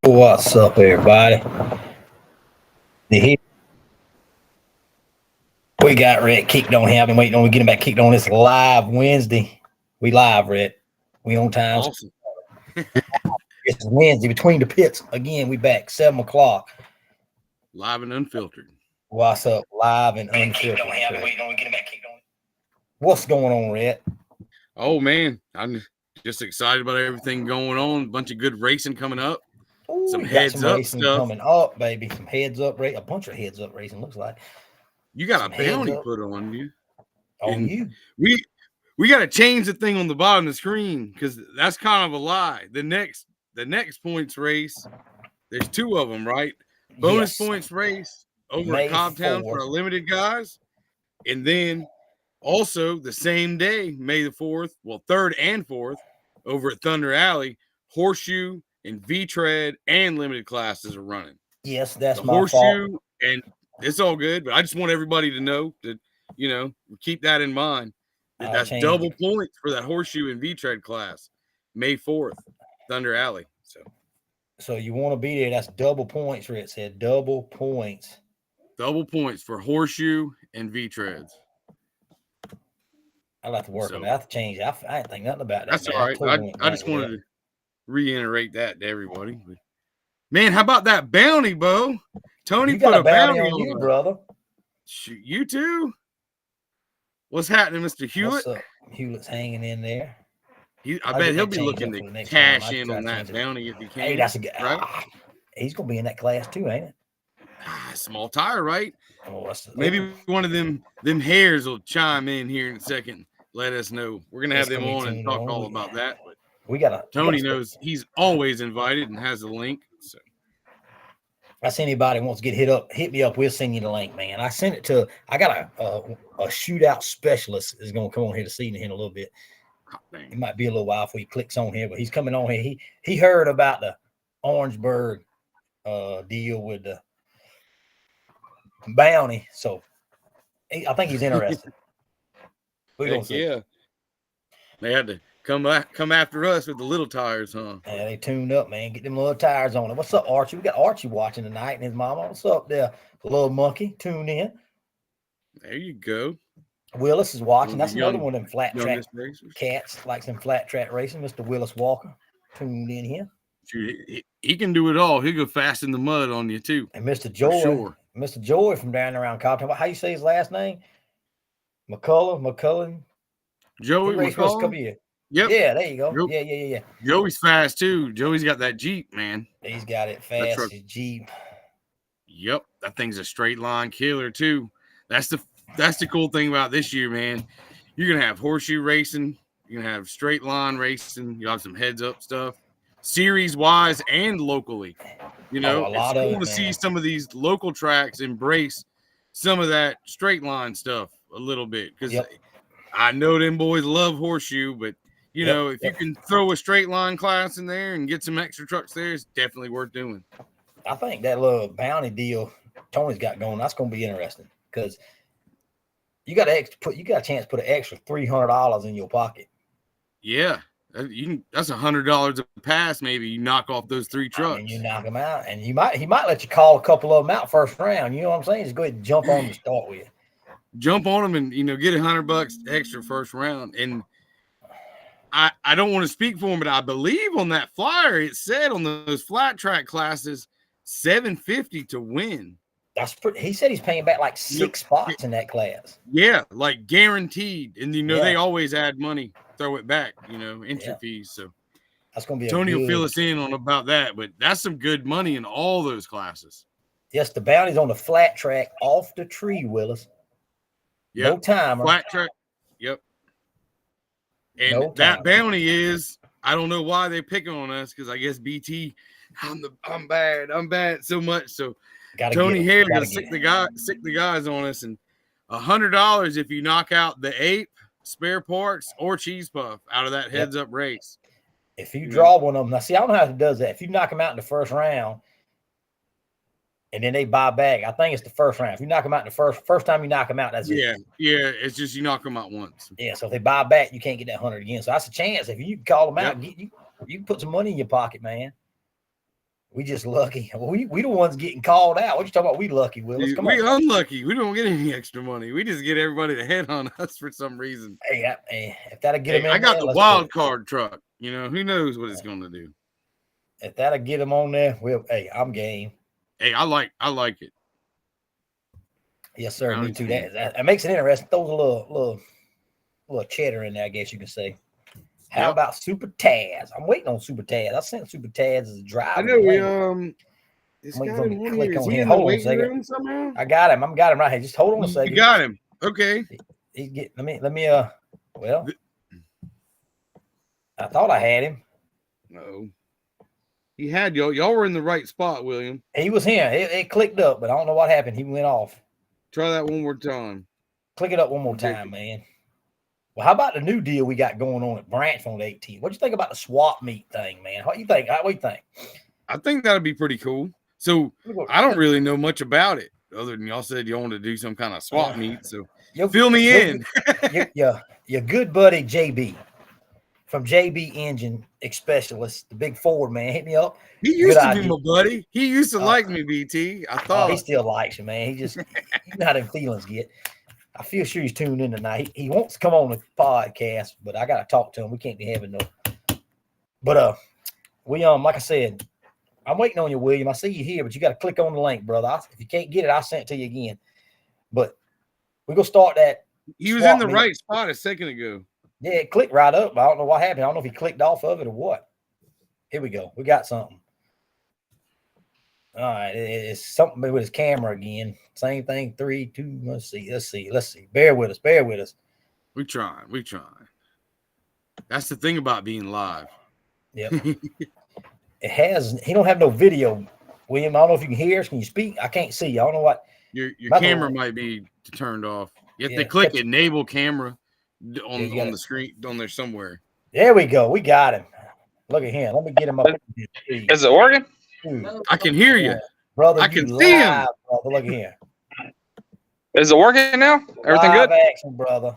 What's up, everybody? The We got Red kicked on here. I've been waiting on we getting back kicked on this live Wednesday. We live, Red. We on time. Awesome. It's Wednesday between the pits. Again, we back 7 o'clock. Live and unfiltered. What's up? Live and unfiltered. What's going on, Red? Oh man, I'm just excited about everything going on. A bunch of good racing coming up. Ooh, Some we got heads up racing stuff. coming up, baby. Some heads up race. A bunch of heads up racing looks like. You got Some a bounty heads up. put on you. On And you. We got to change the thing on the bottom of the screen because that's kind of a lie. The next points race, there's two of them, right? Bonus Yes. points race over May at Cobbtown 4th. for our limited guys, and then also the same day, May the 4th, well, 3rd and 4th, over at Thunder Alley, Horseshoe and V-Tread and limited classes are running. Yes, that's The my Horseshoe, fault. and it's all good, but I just want everybody to know that, keep that in mind. That's double points for that Horseshoe and V-Tread class, May 4th, Thunder Alley. So you want to be there. That's double points, Red said. Double points. Double points for Horseshoe and V-Treads. I'll have to work on that. I have to change it. I didn't think nothing about that. That's man. all right. I just wanted to reiterate that to everybody. But, man, how about that bounty, Bo? Tony you got put a bounty on you, brother. Shoot, you too? What's happening, Mr. Hewlett? What's up? Hewlett's hanging in there. I bet he'll be looking to cash in on that bounty if he can. Hey, that's a good. Right? He's gonna be in that class too, ain't it? Small tire, right? Oh, maybe one of them hairs will chime in here in a second. Let us know. We're gonna have them on and talk all about that. But Tony knows he's always invited and has a link. So that's anybody wants to get hit me up. We'll send you the link, man. I sent it to. I got a shootout specialist is gonna come on here this evening in a little bit. It might be a little while before he clicks on here, but he's coming on here. He heard about the Orangeburg deal with the bounty, so I think he's interested. We're gonna see. Yeah, they had to come after us with the little tires, huh? Yeah, they tuned up, man. Get them little tires on it. What's up, Archie? We got Archie watching tonight and his mama. What's up there, little monkey? Tune in. There you go. Willis is watching. That's another one of them flat track cats, like some flat track racing. Mr. Willis Walker tuned in here. He can do it all. He'll go fast in the mud on you too. And Mr. Joy, Mr. Joy from down around Cobbtown. How you say his last name? McCullen. Joey McCullen. Yep. Yeah, there you go. Yeah. Joey's fast too. Joey's got that Jeep, man. He's got it fast as Jeep. Yep, that thing's a straight line killer too. That's the cool thing about this year, man. You're gonna have horseshoe racing. You're gonna have straight line racing. You'll have some heads up stuff, series wise and locally. It's cool to see some of these local tracks embrace some of that straight line stuff a little bit because I know them boys love horseshoe, but if you can throw a straight line class in there and get some extra trucks there, it's definitely worth doing. I think that little bounty deal Tony's got going, that's going to be interesting because you got a chance to put an extra $300 in your pocket. Yeah, that's $100 a pass. Maybe you knock off those 3 trucks. You knock them out, and he might let you call a couple of them out first round. You know what I'm saying? Just go ahead and jump on them to start with. Jump on them and get $100 extra first round. And I don't want to speak for him, but I believe on that flyer it said on those flat track classes $750 to win. That's pretty. He said he's paying back like 6 spots in that class. Yeah, like guaranteed. And they always add money, throw it back. Entry fees. So that's gonna be. Tony will fill us in on about that, but that's some good money in all those classes. Yes, the bounty's on the flat track off the tree, Willis. Yep. No timer. Flat track. Yep. And that bounty is, I don't know why they're picking on us because I guess BT, I'm bad so much. So Tony Hare gonna sick the guys on us, and $100 if you knock out the ape, spare parts, or cheese puff out of that heads up race. If you draw one of them, now see, I don't know how it does that. If you knock them out in the first round, and then they buy back, I think it's the first round. If you knock them out in the first time you knock them out, that's it. Yeah, it's just you knock them out once. Yeah, so if they buy back, you can't get that 100 again. So that's a chance. If you call them out, you can put some money in your pocket, man. We just lucky. We the ones getting called out. What you talking about? We lucky, Willis. Come we on. unlucky. We don't get any extra money. We just get everybody to head on us for some reason. Hey, if that'll get them in I got there, the let's wild do it. card truck. You know, who knows what it's going to do. If that'll get them on there, I'm game. Hey, I like it. Yes, sir. Me too. That makes it interesting. Throws a little cheddar in there, I guess you can say. How about Super Taz? I'm waiting on Super Taz. I sent Super Taz as a driver. I know this guy in one here. Is he in the waiting room somehow? I got him. Got him right here. Just hold on a second. You got him. Okay. Let me well, I thought I had him. No. He had y'all. Y'all were in the right spot, William. He was here. It clicked up, but I don't know what happened. He went off. Try that one more time. Click it up one more time, man. Well, how about the new deal we got going on at Branch on the 18th? What do you think about the swap meet thing, man? What do you think? What do you think? I think that'd be pretty cool. So I don't really know much about it, other than y'all said you wanted to do some kind of swap meet. So fill me in. Your good buddy JB from JB Engine Specialist, the big Ford man, hit me up. He used to be my buddy. He used to like me, BT. I thought he still likes you, man. He just you know how them feelings get. I feel sure he's tuned in tonight. He wants to come on the podcast, but I got to talk to him. We can't be having no. But we like I said, I'm waiting on you, William. I see you here, but you got to click on the link, brother. If you can't get it, I'll send it to you again. But we're gonna start that. He was in the right spot a second ago. Yeah, it clicked right up. I don't know what happened. I don't know if he clicked off of it or what. Here we go. We got something. All right, it's something with his camera again. Same thing. 3, 2. Let's see. Bear with us. We trying. That's the thing about being live. Yep. He don't have no video, William. I don't know if you can hear us. Can you speak? I can't see you. I don't know what. Your camera might be turned off. You have to click enable camera on the screen on there somewhere. There we go. We got him. Look at him. Let me get him up. Is it working? I can hear you, brother. I can see him. Brother. Look at here. Is it working now? Everything live good? Action, brother.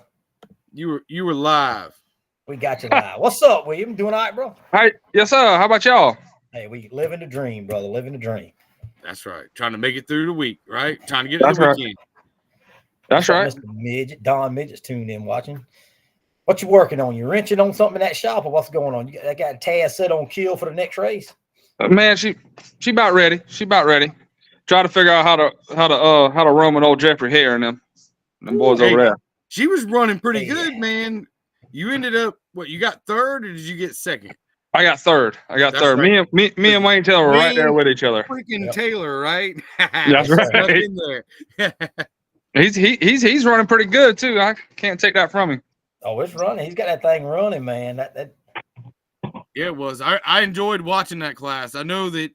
You were live. We got you live. What's up, William? Doing all right, bro? Hi. Yes, sir. How about y'all? Hey, we living the dream, brother. Living the dream. That's right. Trying to make it through the week, right? Trying to get it the weekend. That's right. Mr. Midget, Don Midget's tuned in watching. What you working on? You wrenching on something in that shop, or what's going on? You got Taz set on kill for the next race? Man, she about ready. Try to figure out how to run with old Jeffrey Hare and them boys over there. She was running pretty good, man. You ended up you got third, or did you get second? I got third. Right. Me and Wayne Taylor were right there with each other. Freaking Taylor, right? That's right. In there. He's running pretty good too. I can't take that from him. Oh, it's running. He's got that thing running, man. Yeah, it was. I enjoyed watching that class. I know that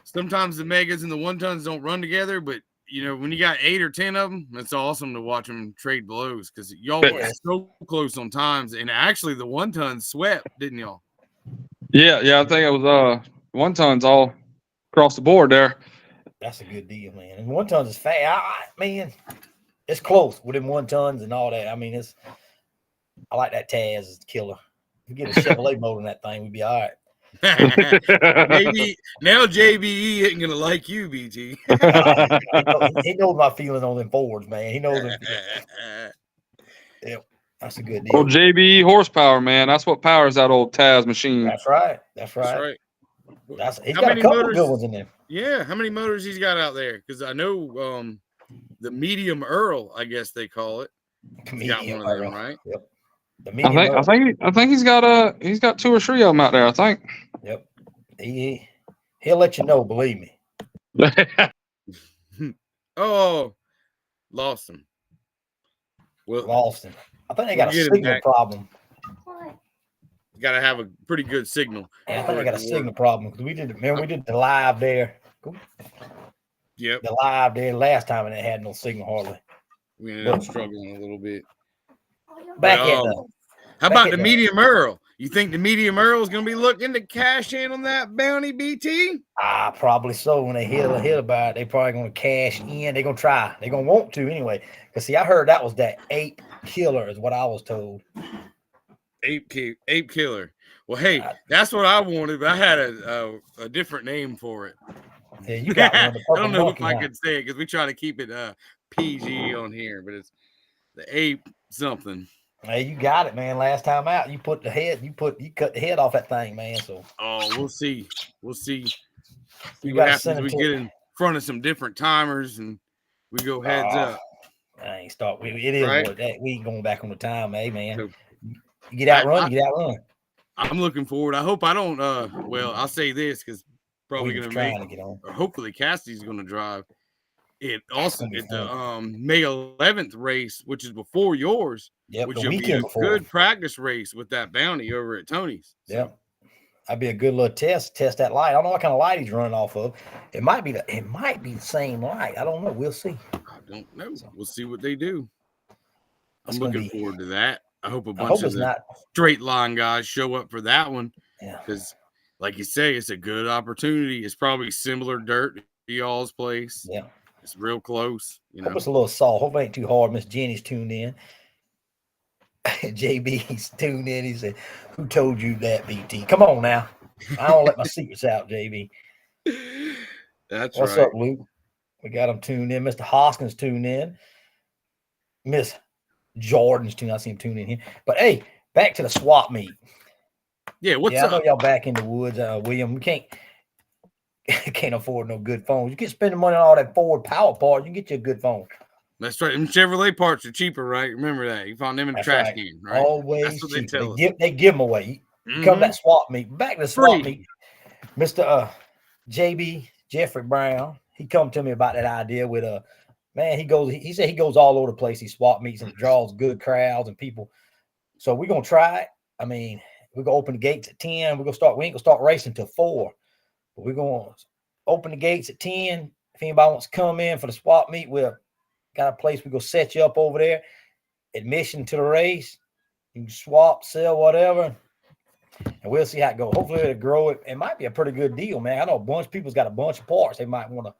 sometimes the megas and the 1-tons don't run together, but you know, when you got 8 or 10 of them, it's awesome to watch them trade blows because y'all were so close on times. And actually, the 1-tons swept, didn't y'all? Yeah. I think it was 1-tons all across the board there. That's a good deal, man. And 1-tons is fast. Man, it's close with them 1-tons and all that. I mean, I like that Taz as killer. If we get a Chevrolet motor in that thing, we'd be all right. Maybe now JBE isn't gonna like you, BT. He knows my feelings on them Fords, man. He knows them. Yep, that's a good deal. Old JBE horsepower, man. That's what powers that old Taz machine. That's right. He's got a couple good ones in there. Yeah, how many motors he's got out there? Because I know the medium Earl, I guess they call it. He's got one of them, right? Yep. I think he's got 2 or 3 of them out there. I think. Yep. He'll let you know. Believe me. Oh, lost him. Well, lost him. I think they got a signal problem. You got to have a pretty good signal. Yeah, I think they got a signal problem because we did the live there. Yep. The live there last time and it had no signal hardly. We ended up struggling a little bit. How about the medium Earl? You think the medium Earl is going to be looking to cash in on that bounty, BT? Probably so. When they hear about it, they probably going to cash in. They're going to try. They're going to want to anyway. Because, see, I heard that was that 8 killer is what I was told. Ape Killer. Well, hey, that's what I wanted, but I had a different name for it. Yeah, you got one. The I don't know monkey, if I could say it because we try to keep it PG on here, but it's the ape something. Hey, you got it, man. Last time out, you cut the head off that thing, man. So we'll see. We'll see. You what got to happens. send We get in front of some different timers and we go heads up. I ain't start. It is right? what that. We ain't going back on the time, hey man. So, you get out run. Get out run. I'm looking forward. I hope I don't. Well, I'll say this because probably going to get on. Or hopefully Cassidy's going to drive. It also at the May 11th race, which is before yours. Yep, which the will weekend be a before. good practice race with that bounty over at Tony's. So. Yep, that'd be a good little test that light. I don't know what kind of light he's running off of. It might be the same light. I don't know. We'll see. I don't know. We'll see what they do. I'm looking forward to that. I hope a bunch of straight line guys show up for that one. Yeah, because like you say, it's a good opportunity. It's probably similar dirt to y'all's place. Yeah. It's real close. Hope it's a little soft. Hope it ain't too hard. Miss Jenny's tuned in. JB's tuned in. He said, "Who told you that, BT? Come on now. I don't let my secrets out, JB." That's What's up, Luke? We got him tuned in. Mr. Hoskins tuned in. Miss Jordan's tuned. I see him tuned in here. But hey, back to the swap meet. Yeah, what's up? I know y'all back in the woods, William. We can't afford no good phones. You can spend the money on all that Ford power parts. You can get you a good phone. That's right. Them Chevrolet parts are cheaper, right? Remember that. You found them in the trash can, right? Always That's what cheaper. they give them away. Come to that swap meet. Back to the swap meet. Mr. JB Jeffrey Brown. He come to me about that idea with man. He said he goes all over the place. He swap meets and draws good crowds and people. So we're gonna try it. I mean, we're gonna open the gates at 10. We ain't gonna start racing till 4. But we're gonna open the gates at 10. If anybody wants to come in for the swap meet, we've got a place we're gonna set you up over there. Admission to the race. You can swap, sell, whatever. And we'll see how it goes. Hopefully it'll grow. It might be a pretty good deal, man. I know a bunch of people's got a bunch of parts they might want to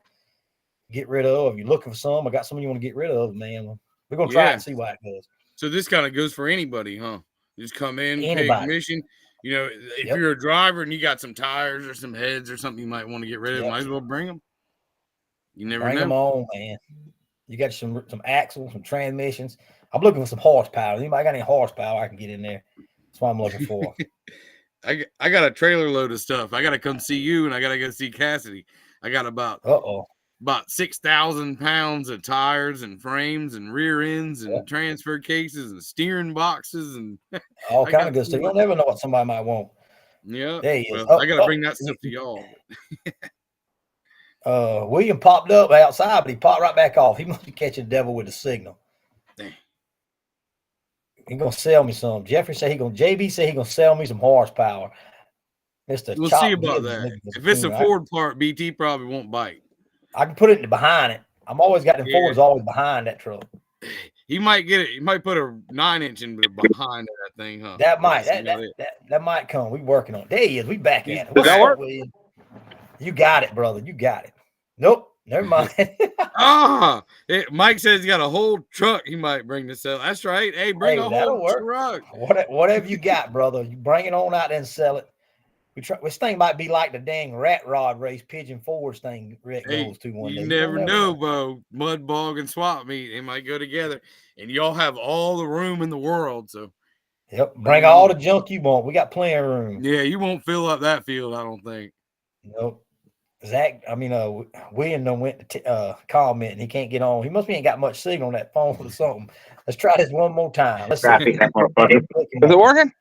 get rid of. If you're looking for some, I got some you want to get rid of, man. We're gonna try and see what it goes. So this kind of goes for anybody, huh? You just come in, pay admission. You know, if you're a driver and you got some tires or some heads or something you might want to get rid of, might as well bring them. You never know. Bring them on, man. You got some axles, some transmissions. I'm looking for some horsepower. Anybody got any horsepower I can get in there? That's what I'm looking for. I got a trailer load of stuff. I got to come see you, and I got to go see Cassidy. I got about 6,000 pounds of tires and frames and rear ends and transfer cases and steering boxes and all kind of good stuff. You'll never know what somebody might want. Yeah, I got to bring that stuff to y'all. William popped up outside, but he popped right back off. He must be catching the devil with the signal. Dang. He's gonna sell me some. Jeffrey said JB said he gonna sell me some horsepower. Mr. We'll see about that. If it's a Ford part, BT probably won't bite. I can put it behind it. I'm always got the Fords always behind that truck. He might get it. He might put a 9-inch in behind that thing, huh? That might come. We working on it. There he is. We back at it. Does that work? You got it, brother. You got it. Nope. Never mind. Mike says he got a whole truck he might bring to sell. That's right. Hey, bring a whole truck. Whatever you got, brother. You bring it on out there and sell it. This thing might be like the dang rat rod race Pigeon Forge thing Rick goes to one day. You never know, Bo. Mud bog and swap meet. They might go together. And y'all have all the room in the world. So bring all the junk you want. We got plenty of room. Yeah, you won't fill up that field, I don't think. Nope. William done went to comment and he can't get on. He must be ain't got much signal on that phone or something. Let's try this one more time. Let's see. Is it working?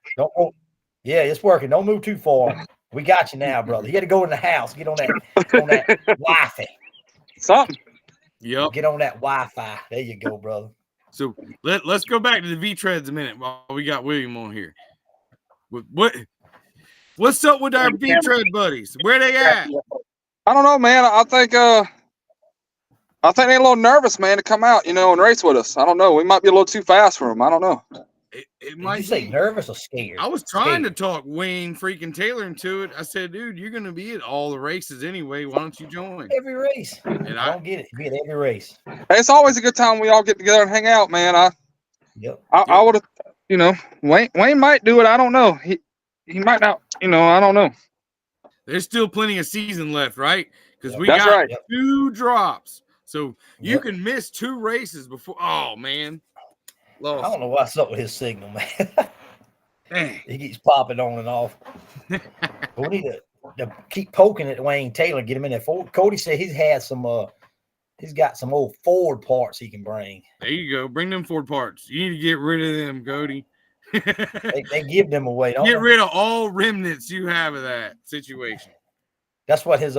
Yeah, it's working. Don't move too far. We got you now, brother. You got to go in the house. Get on that Wi-Fi. Something. Yep. Get on that Wi-Fi. There you go, brother. So let's go back to the V-Treads a minute while we got William on here. What's up with our V-Tread buddies? Where they at? I don't know, man. I think they're a little nervous, man, to come out, and race with us. I don't know. We might be a little too fast for them. I don't know. It might you say nervous or scared? I was trying to talk Wayne freaking Taylor into it. I said, dude, you're going to be at all the races anyway. Why don't you join? Every race. And I don't get it. Be at every race. It's always a good time we all get together and hang out, man. I Wayne might do it. I don't know. He might not. I don't know. There's still plenty of season left, right? Because we That's got right. 2 drops. So you can miss 2 races before. Oh, man. I don't know what's up with his signal, man. Dang. He keeps popping on and off. But we need to keep poking at Wayne Taylor, get him in there. Cody said he's got some old Ford parts he can bring. There you go. Bring them Ford parts. You need to get rid of them, Cody. they give them away. Don't Get they? rid of all remnants you have of that situation. That's what his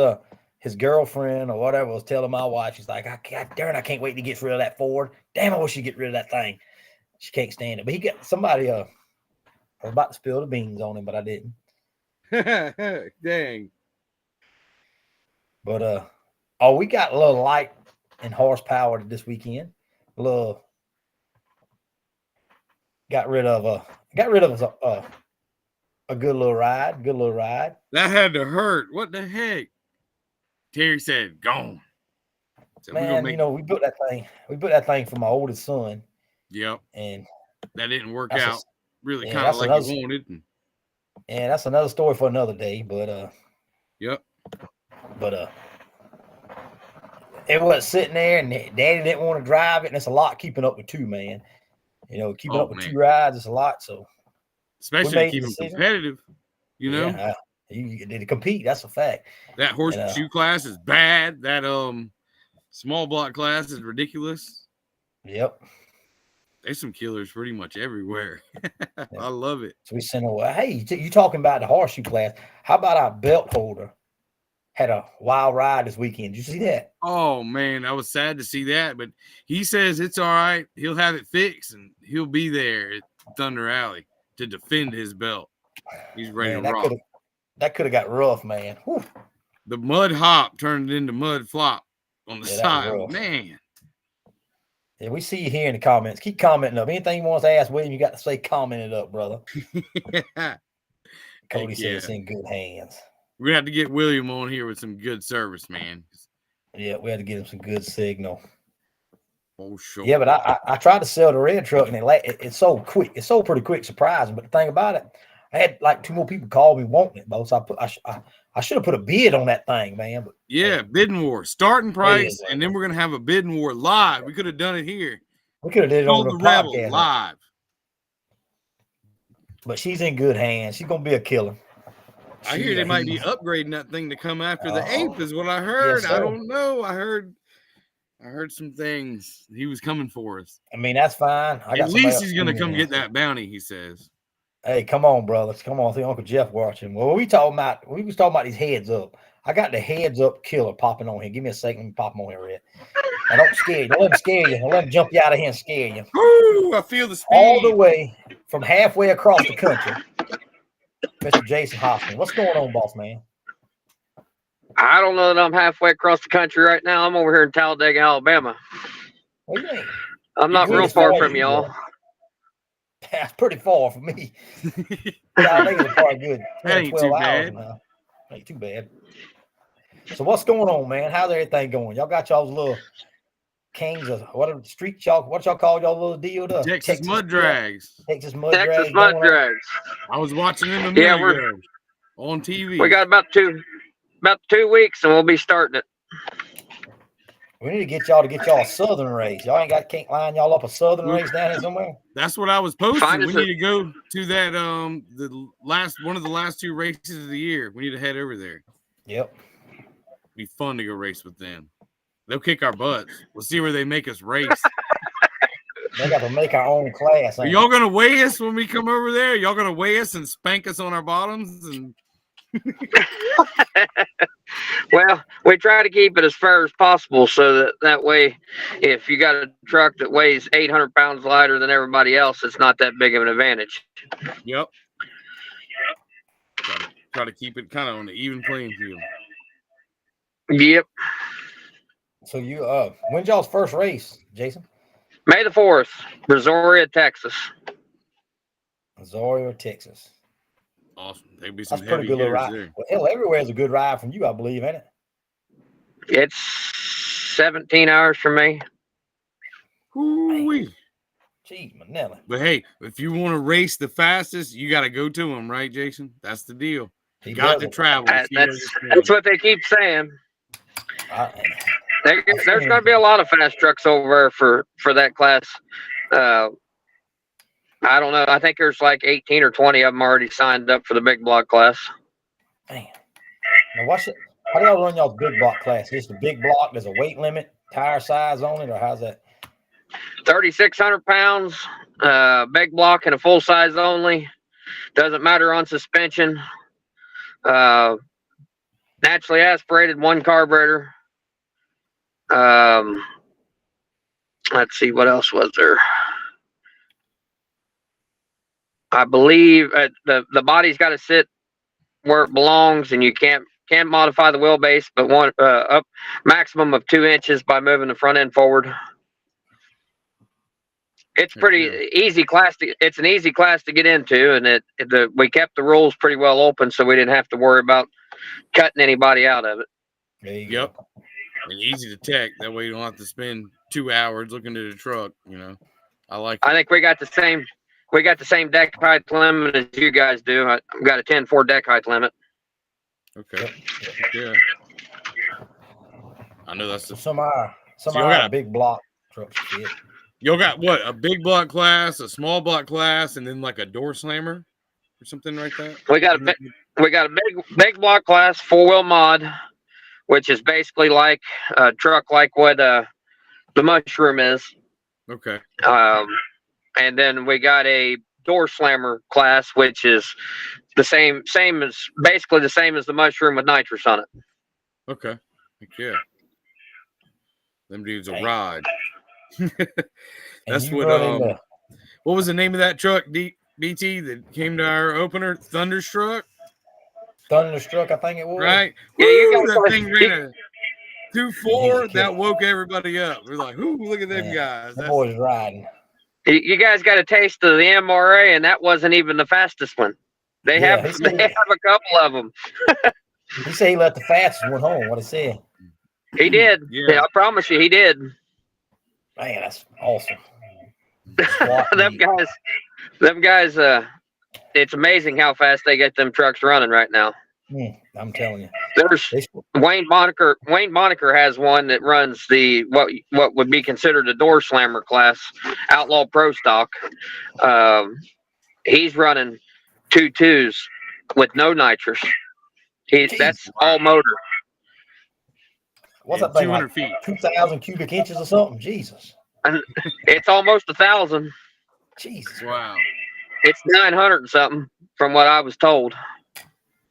girlfriend or whatever was telling my wife. She's like, God darn, I can't wait to get rid of that Ford. Damn, I wish you get rid of that thing. She can't stand it. But he got somebody I was about to spill the beans on him, but I didn't. Dang. But we got a little light in horsepower this weekend. A little got rid of a good little ride. That had to hurt. What the heck? Terry said, gone. So Man, we built that thing. We built that thing for my oldest son. Yep. And that didn't work out really kind of like you wanted. And that's another story for another day. But yep. But it was sitting there, and Daddy didn't want to drive it, and it's a lot keeping up with 2, man. Keeping up with 2 rides, it's a lot. So especially to keep them competitive, Yeah, you to compete. That's a fact. That horseshoe class is bad. That small block class is ridiculous. Yep. There's some killers pretty much everywhere. I love it. So we sent away. Hey, you talking about the horseshoe class? How about our belt holder had a wild ride this weekend? Did you see that? Oh man, I was sad to see that, but he says it's all right. He'll have it fixed and he'll be there at Thunder Alley to defend his belt. He's ready to rock. That could have got rough, man. Whew. The mud hop turned into mud flop on the side. Man. Yeah, we see you here in the comments. Keep commenting up. Anything you want to ask William, you got to say comment it up, brother. Cody said it's in good hands. We're going to have to get William on here with some good service, man. Yeah, we had to get him some good signal. Oh, sure. Yeah, but I tried to sell the red truck, and it sold quick. It sold pretty quick, surprising. But the thing about it, I had like 2 more people call me wanting it, both. So I should have put a bid on that thing, man. But bidding war, starting price, and then we're gonna have a bidding war live. We could have done it here. We could have did it on the Rebel podcast live. But she's in good hands. She's gonna be a killer. I hear they might be upgrading that thing to come after the ape, is what I heard. Yes, I don't know. I heard some things. He was coming for us. I mean, that's fine. At least he's gonna come get that bounty, he says. Hey, come on, brothers. Come on. See Uncle Jeff watching. Well, we was talking about these heads up. I got the heads up killer popping on here. Give me a second. Let me pop him on here, Red. I don't scare you. Don't let him scare you. Don't let him jump you out of here and scare you. Ooh, I feel the speed. All the way from halfway across the country. Mr. Jason Hoffman. What's going on, boss man? I don't know that I'm halfway across the country right now. I'm over here in Talladega, Alabama. What do you mean? I'm not real far from y'all. That's pretty far from me. I think it's probably good. That ain't 12 too hours bad. now. Ain't too bad. So what's going on, man? How's everything going? Y'all got y'all's little kings of what street y'all? What y'all call y'all little deal? Texas mud drags. Texas mud Texas drags. mud drags. I was watching them a minute ago on TV. We got about 2 weeks, and we'll be starting it. We need to get y'all a southern race. Y'all can't line y'all up a southern race down here somewhere. That's what I was posting. We need to go to that one of the last 2 races of the year. We need to head over there. Yep. Be fun to go race with them. They'll kick our butts. We'll see where they make us race. They got to make our own class. Are y'all gonna weigh us when we come over there? Y'all gonna weigh us and spank us on our bottoms? And Well, we try to keep it as fair as possible so that way, if you got a truck that weighs 800 pounds lighter than everybody else, it's not that big of an advantage. Yep. Try to keep it kind of on the even playing field. Yep. So when's y'all's first race, Jason? May the 4th, Brazoria, Texas. Brazoria, Texas. Awesome. There'll be some That's pretty heavy good little hitters ride. there. Well, hell, everywhere is a good ride from you, I believe, ain't it? It's 17 hours from me. Ooh-wee. Jeez, Manila. But hey, if you want to race the fastest, you got to go to them, right, Jason? That's the deal. He You got does to it. travel. To see where you're That's what they keep saying. There's going to be a lot of fast trucks over there for that class. I don't know. I think there's like 18 or 20 of them already signed up for the big block class. Man. Now, what's it? How do y'all run y'all's big block class? Is the big block? There's a weight limit, tire size on it, or how's that? 3,600 pounds, big block and a full size only. Doesn't matter on suspension. Naturally aspirated, one carburetor. Let's see, what else was there? I believe the body's got to sit where it belongs, and you can't modify the wheelbase, but one up maximum of 2 inches by moving the front end forward. It's pretty easy class. It's an easy class to get into, and we kept the rules pretty well open, so we didn't have to worry about cutting anybody out of it. Yep. And easy to tech. That way you don't have to spend 2 hours looking at the truck. You know, I like. I think we got the same. We got the same deck height limit as you guys do. I've got a 10.4 deck height limit. Okay. Yeah. I know that's some are big block trucks. Y'all got what? A big block class, a small block class, and then like a door slammer or something like that? We got a big block class 4-wheel mod, which is basically like a truck like what the Mushroom is. Okay. And then we got a door slammer class, which is basically the same as the Mushroom with nitrous on it. Okay. Yeah. Them dudes will ride. That's what was the name of that truck, DT, that came to our opener? Thunderstruck, I think it was. Right? Yeah, Woo, that thing ran a 2.4 that woke everybody up. We're like, ooh, look at them guys. The boys riding. You guys got a taste of the MRA, and that wasn't even the fastest one. They have a couple of them. He said he let the fastest one home. What he said? He did. Yeah, I promise you, he did. Man, that's awesome. them guys. It's amazing how fast they get them trucks running right now. I'm telling you. There's Wayne Monaker. Wayne Monaker has one that runs the what would be considered a door slammer class, Outlaw Pro Stock. He's running 2.2s with no nitrous. That's all motor. What's that thing? 200 like feet. 2,000 cubic inches or something? Jesus. And it's almost 1,000. Jesus. Wow. It's 900 and something from what I was told.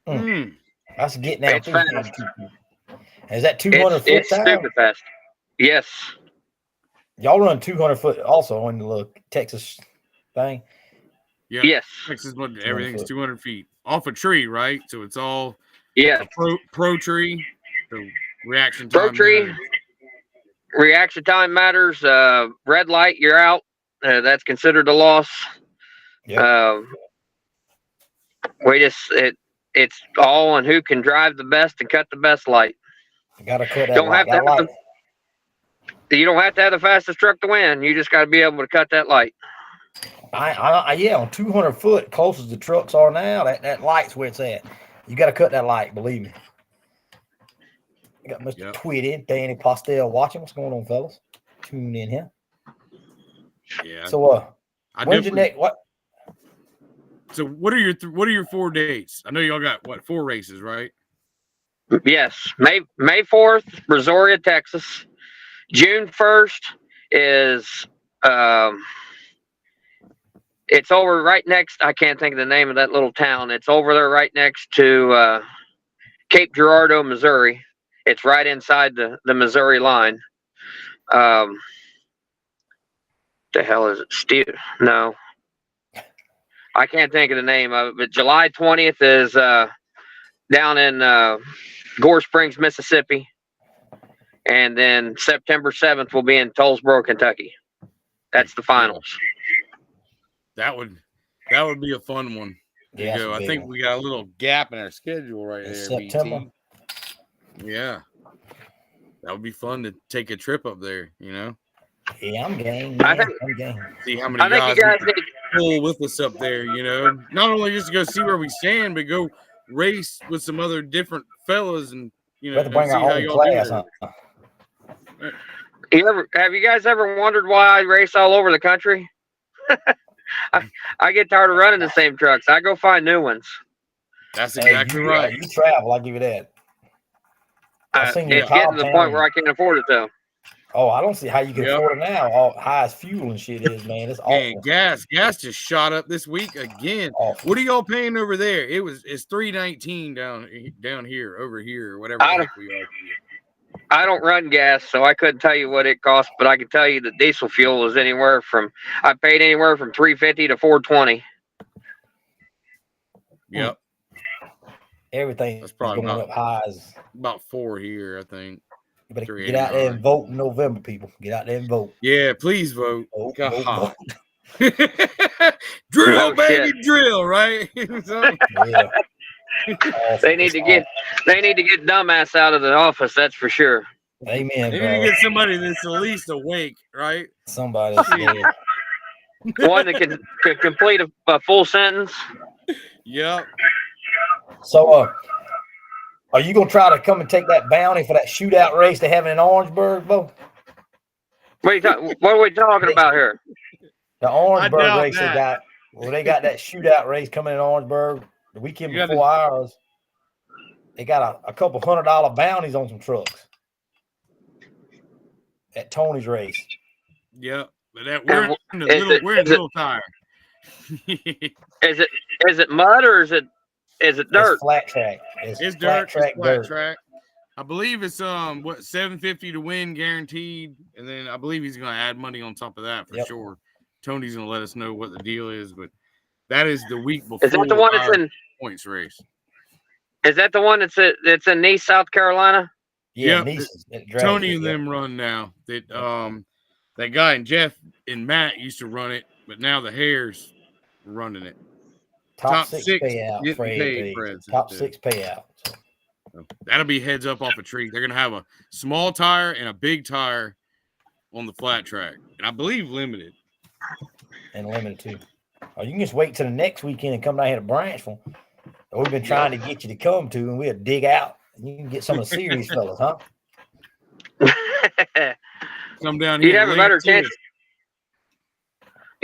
That's getting out. It's fast. Is that 200 foot? It's super fast. Yes. Y'all run 200 foot also on the little Texas thing? Yeah. Yes. Texas, everything's 200 feet off a tree, right? So it's all pro tree. So reaction time. Pro tree. Matters. Reaction time matters. Red light, you're out. That's considered a loss. Yep. It's all on who can drive the best and cut the best light. You gotta cut that light. You don't have to have the fastest truck to win. You just got to be able to cut that light. On 200 foot, close as the trucks are now, that light's where it's at. You got to cut that light, believe me. I got Mr. Twitty, Danny Postel watching. What's going on, fellas? Tune in here. Yeah. So, when's your next? What? So, what are your 4 dates? I know y'all got 4 races, right? Yes, May 4th, Brazoria, Texas. June 1st is it's over right next. I can't think of the name of that little town. It's over there right next to Cape Girardeau, Missouri. It's right inside the Missouri line. The hell is it? No. I can't think of the name of it, but July 20th is down in Gore Springs, Mississippi. And then September 7th will be in Tollsboro, Kentucky. That's the finals. That would be a fun one. Yeah, I think we got a little gap in our schedule right there. September. BT. Yeah. That would be fun to take a trip up there, you know? Yeah, I'm game. I Man. think- I'm game. See how many I think guys you guys we need. can pull with us up there. You know, not only just to go see where we stand, but go race with some other different fellas and We know have to bring see our how own y'all class, do. huh? Have you guys ever wondered why I race all over the country? I get tired of running the same trucks. I go find new ones. That's Hey, exactly right. You travel, I'll give you that. I seen you in It's getting to the Cobb point where Town. I can't afford it though. Oh, I don't see how you can Yep. afford it now. All high as fuel and shit is, man. It's Man, awful. gas just shot up this week again. Awful. What are y'all paying over there? It's $3.19 down here, over here, or whatever I the don't- heck we are. I don't run gas, so I couldn't tell you what it costs, but I can tell you that diesel fuel is anywhere from I paid anywhere from $3.50 to $4.20. Yep, Everything That's is probably going about- up high as about 4 here, I think. you better $3.89. get out there and vote in November, people. Get out there and vote. Yeah, please vote. Vote, God. vote, Drill, No baby, shit. drill, right? So- Yeah. Awful. They need to get dumbass out of the office, that's for sure. Amen, they need to bro. get somebody that's at least awake, right? Somebody that's there. One that can complete a full sentence. Yep. So, are you gonna try to come and take that bounty for that shootout race they having in Orangeburg, Bo? What are we talking about here? The Orangeburg doubt race that. they got. Well, they got that shootout race coming in Orangeburg the weekend You gotta- before ours. They got a couple $100 bounties on some trucks at Tony's race. Yep. But that we're in the is little it- we're in is it- little tire. Is it mud or is it dirt? It's flat track. It's flat dirt, track it's flat dirt. track. I believe it's what $750 to win guaranteed, and then I believe he's going to add money on top of that for Yep. sure. Tony's going to let us know what the deal is, but that is the week before Is that the one that's our in? points race. Is that the one that's in Nice, South Carolina? Yeah, Yep. Nice. Tony and them run now. That guy and Jeff and Matt used to run it, but now the Hares are running it. Top top six six payout. getting Fred paid, pays. Fred said Top that. 6 payout. So, That'll be heads up off a tree. They're going to have a small tire and a big tire on the flat track, and I believe limited. and limited too. Or you can just wait till the next weekend and come down here to Branchville. We've been trying to get you to come to, and we'll dig out. And you can get some of the series fellas, huh? Come down here. You'd have a link better to chance. it.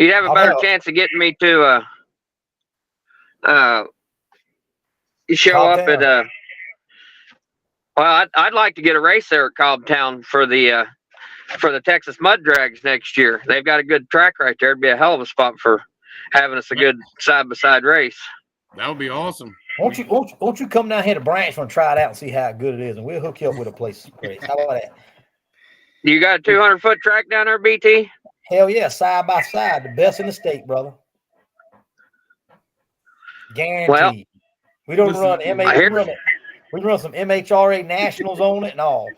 You'd have a I'll better have- chance of getting me to you show Cobb up at Town. well, I'd like to get a race there at Cobb Town for the Texas Mud Drags next year. They've got a good track right there. It'd be a hell of a spot for having us a good side by side race. That would be awesome. Won't you come down here to Branchville and try it out and see how good it is, and we'll hook you up with a place. How about that? You got a 200-foot track down there, BT? Hell yeah, side by side, the best in the state, brother. Guaranteed. Well, we don't listen, run I MH. hear- We run some MHRA nationals on it and all.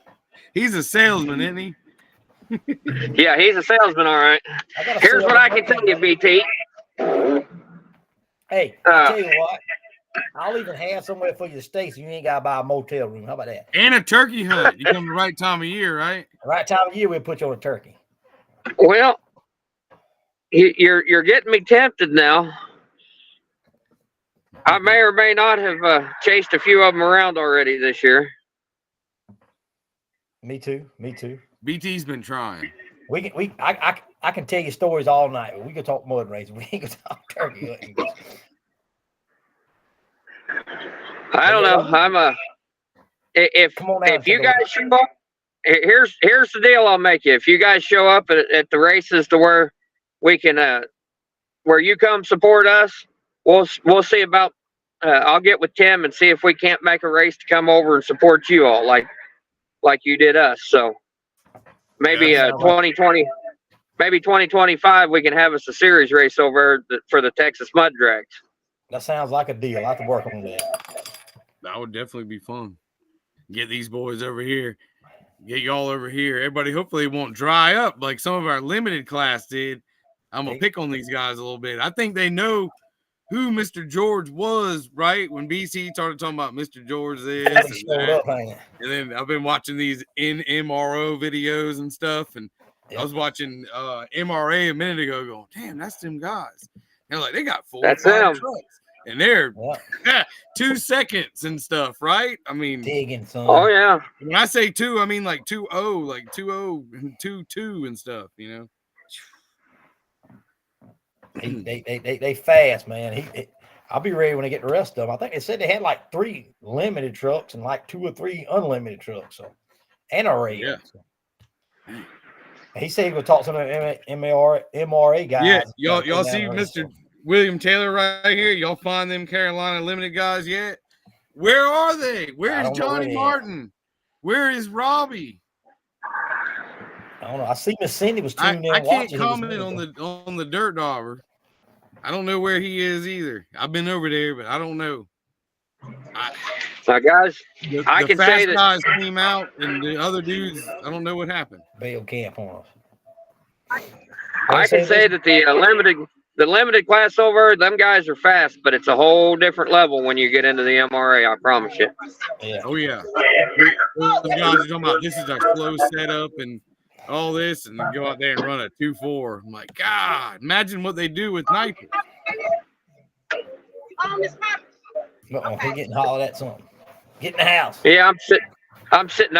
He's a salesman, isn't he? Yeah, he's a salesman, all right. Here's what I can tell you, BT. Hey, I'll tell you what. I'll even have somewhere for you to stay, so you ain't gotta buy a motel room. How about that? And a turkey hunt. You come the right time of year, right? The right time of year, we'll put you on a turkey. Well, you're getting me tempted now. I may or may not have chased a few of them around already this year. Me too. BT's been trying. I can tell you stories all night. We can talk mud racing. We ain't gonna talk turkey hunting. I don't know. Come on down and if you take a guys show up, here's the deal I'll make you. If you guys show up at the races to where we can where you come support us, we'll see about I'll get with Tim and see if we can't make a race to come over and support you all like you did us. So maybe Yeah, 2020, maybe 2025 we can have us a series race over for the Texas Mud Drags. That sounds like a deal. I have to work on that. That would definitely be fun. Get these boys over here. Get y'all over here. Everybody hopefully won't dry up like some of our limited class did. I'm going to pick on these guys a little bit. I think they know who Mr. George was, right? When BC started talking about Mr. George this Somebody and showed that. up, ain't it? And then I've been watching these NMRO videos and stuff. And I was watching MRA a minute ago going, damn, that's them guys. And like, they got 4 or That's 5 them. trucks. And they're Yeah. 2 seconds and stuff, right? I mean, Digging, son. Oh yeah. when I say 2, I mean like 2-0, like 2-0 and 2-2 and stuff, you know. They fast, man. I'll be ready when I get the rest of them. I think they said they had like 3 limited trucks and like 2 or 3 unlimited trucks. So, and a rail. Yeah. So. He said he would talk to the MRA guys. Yeah, y'all see Mr. William Taylor right here? Y'all find them Carolina limited guys yet? Where are they? Where is Johnny Martin? Where is Robbie? I don't know. I see Miss Cindy was tuned in. I can't watching comment on the dirt dauber. I don't know where he is either. I've been over there, but I don't know. Now, guys, I the can fast say that guys came out, and the other dudes, I don't know what happened. Bail camp on us. I can say that the limited class over, them guys are fast, but it's a whole different level when you get into the MRA. I promise you. Yeah. Oh yeah. Those guys are talking about this is our slow setup and all this, and then go out there and run a 2.4. I'm like, God, imagine what they do with Nipers. He getting hollered at something. Get in the house. Yeah, I'm sitting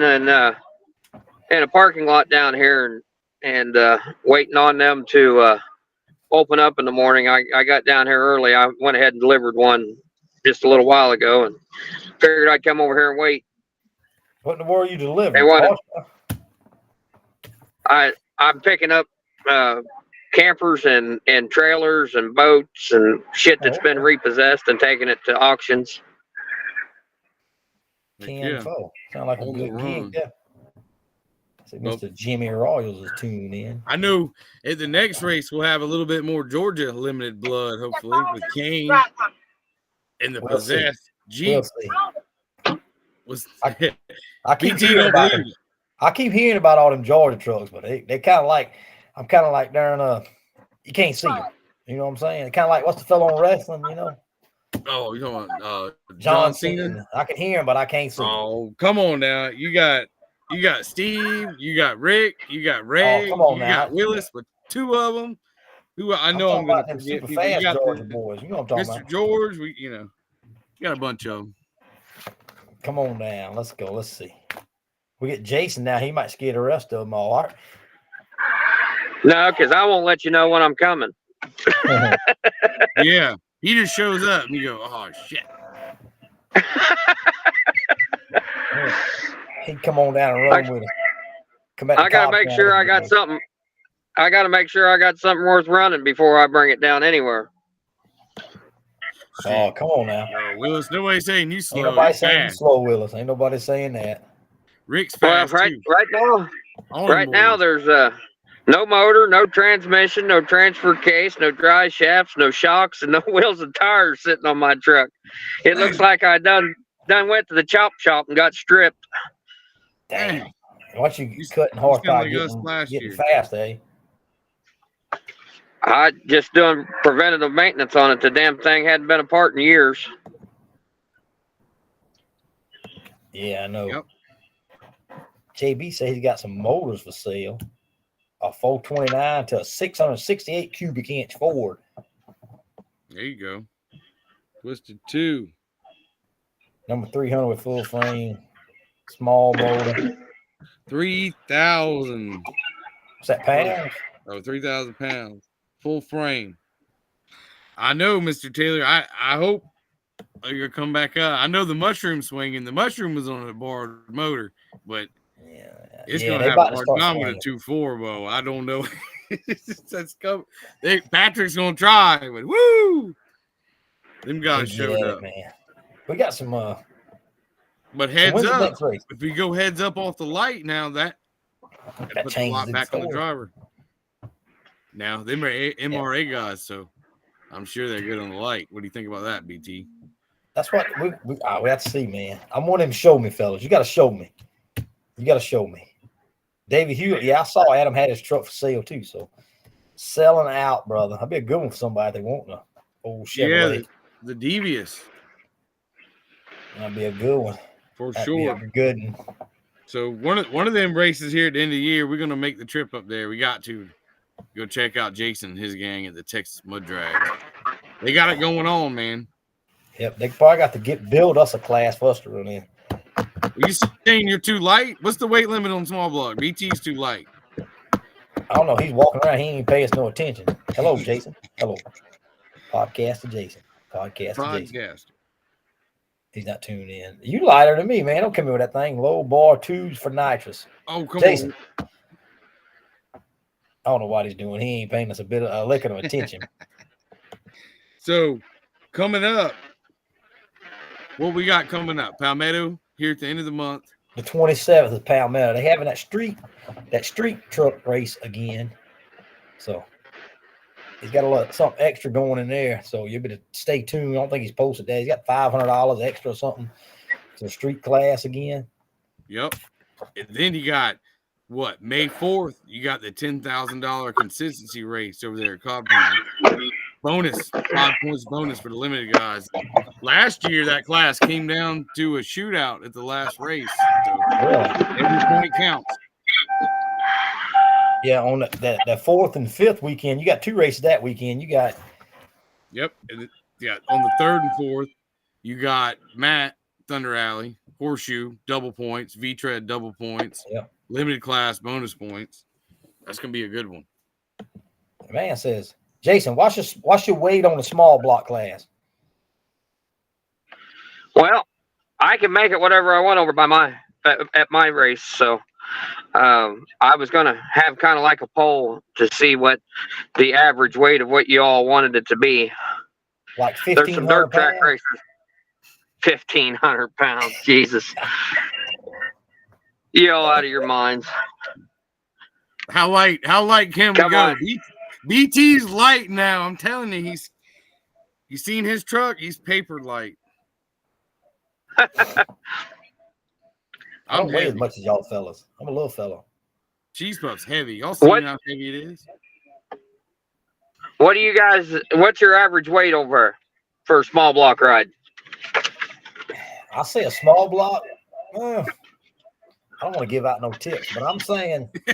in a parking lot down here and waiting on them to open up in the morning. I got down here early. I went ahead and delivered one just a little while ago and figured I'd come over here and wait. What in the world are you delivering? Hey, what? I'm picking up campers and trailers and boats and shit that's been repossessed and taking it to auctions. Sound like a good gig. Yeah. So Mr. Jimmy Royals is tuned in. I know at the next race we'll have a little bit more Georgia limited blood, hopefully, with Kane and the possessed Jeep. I keep hearing about all them Georgia trucks, but they kind of like, I'm kind of like darn you can't see them. You know what I'm saying? Kind of like what's the fellow on wrestling, you know? Oh, you know what? John Cena. I can hear him, but I can't see him. Oh, come on now. You got Steve, you got Rick, you got Ray, come on you now. got Willis, with 2 of them. Who I know I'm going to forget. Super fast you got Georgia boys. You know what I'm talking Mr. about. George. You got a bunch of them. Come on down. Let's go. Let's see. We get Jason now. He might scare the rest of them all. Right? No, because I won't let you know when I'm coming. Yeah. He just shows up and you go, oh, shit. He'd come on down and run with us. I got to make sure I got something. I got to make sure I got something worth running before I bring it down anywhere. Oh, come on now. Willis, nobody's saying you slow. Ain't nobody saying you slow, Willis. Ain't nobody saying that. Rick's fast, right now there's no motor, no transmission, no transfer case, no dry shafts, no shocks, and no wheels and tires sitting on my truck. It looks like I done went to the chop shop and got stripped. Damn. Once you cutting horsepower getting fast, eh? I just doing preventative maintenance on it. The damn thing hadn't been apart in years. Yeah, I know. Yep. JB said he's got some motors for sale. A 429 to a 668 cubic inch Ford. There you go. Twisted 2. Number 300 with full frame. Small motor. 3,000. What's that, pounds? Oh, 3,000 pounds. Full frame. I know, Mr. Taylor. I hope you'll come back up. I know the mushroom swinging. The mushroom was on a borrowed motor, but it's going to have a hard time with a 2.4, Bo. I don't know. That's coming. Patrick's going to try, but woo! Them guys showed up. Man. We got some. But heads up. If we go heads up off the light now, that puts a lot back on the driver. Now, them are MRA guys, so I'm sure they're good on the light. What do you think about that, BT? That's what we have to see, man. I want him to show me, fellas. You got to show me. You got to show me. David Hewitt, I saw Adam had his truck for sale too. So selling out, brother. That'd be a good one for somebody they want the old Chevrolet. Yeah, the Devious. That'd be a good one. For That'd sure. Be a good one. So one of them races here at the end of the year, we're gonna make the trip up there. We got to go check out Jason and his gang at the Texas Mud Drags. They got it going on, man. Yep, they probably got to build us a class for us to run in. Are you saying you're too light? What's the weight limit on small block? BT's too light. I don't know. He's walking around. He ain't paying us no attention. Hello, Jason. Hello. Podcaster Jason. Podcaster Jason. He's not tuned in. You lighter than me, man. Don't come in with that thing. Low bar 2s for nitrous. Oh, come Jason. on. I don't know what he's doing. He ain't paying us a bit of a lick of attention. So coming up, what we got coming up? Palmetto here at the end of the month. The 27th is Palmetto. They having that street truck race again. So he's got a lot something extra going in there. So you better stay tuned. I don't think he's posted that. He's got $500 extra or something to the street class again. Yep. And then you got what? May 4th, you got the $10,000 consistency race over there at Cobb County. Bonus, 5 points bonus for the limited guys. Last year, that class came down to a shootout at the last race. So every point counts. Yeah, on that 4th and 5th weekend, you got 2 races that weekend. You got Yep. Yeah, on the 3rd and 4th, you got Matt, Thunder Alley, Horseshoe, double points, V-Tread, double points, Yep. Limited class, bonus points. That's going to be a good one. The man says, Jason, what's your weight on the small block class? Well, I can make it whatever I want over by at my race. So I was going to have kind of like a poll to see what the average weight of what you all wanted it to be. Like 1,500 There's some dirt track pounds? races. 1,500 pounds. Jesus. You all out of your minds. How light can we Come go? on. BT's light now. I'm telling you, you seen his truck? He's paper light. I I'm don't weigh as heavy. much as y'all fellas. I'm a little fella. Cheese Puff's heavy. Y'all seen What? how heavy it is? What do you guys, what's your average weight over for a small block ride? I say a small block. I don't want to give out no tips, but I'm saying I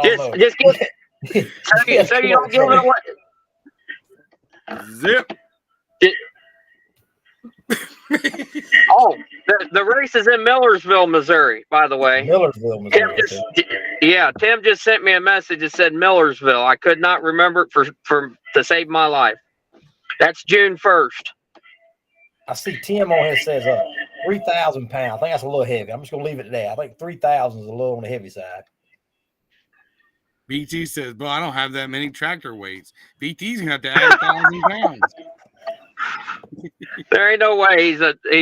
don't know. Just get, so you don't give it away. Zip. Oh, the race is in Millersville, Missouri, by the way. Millersville, Missouri. Tim just sent me a message that said Millersville. I could not remember it to save my life. That's June 1st. I see Tim on here says 3,000 pounds. I think that's a little heavy. I'm just gonna leave it at that. I think 3,000 is a little on the heavy side. BT says, "Bro, I don't have that many tractor weights. BT's gonna have to add 1,000 pounds." There ain't no way he's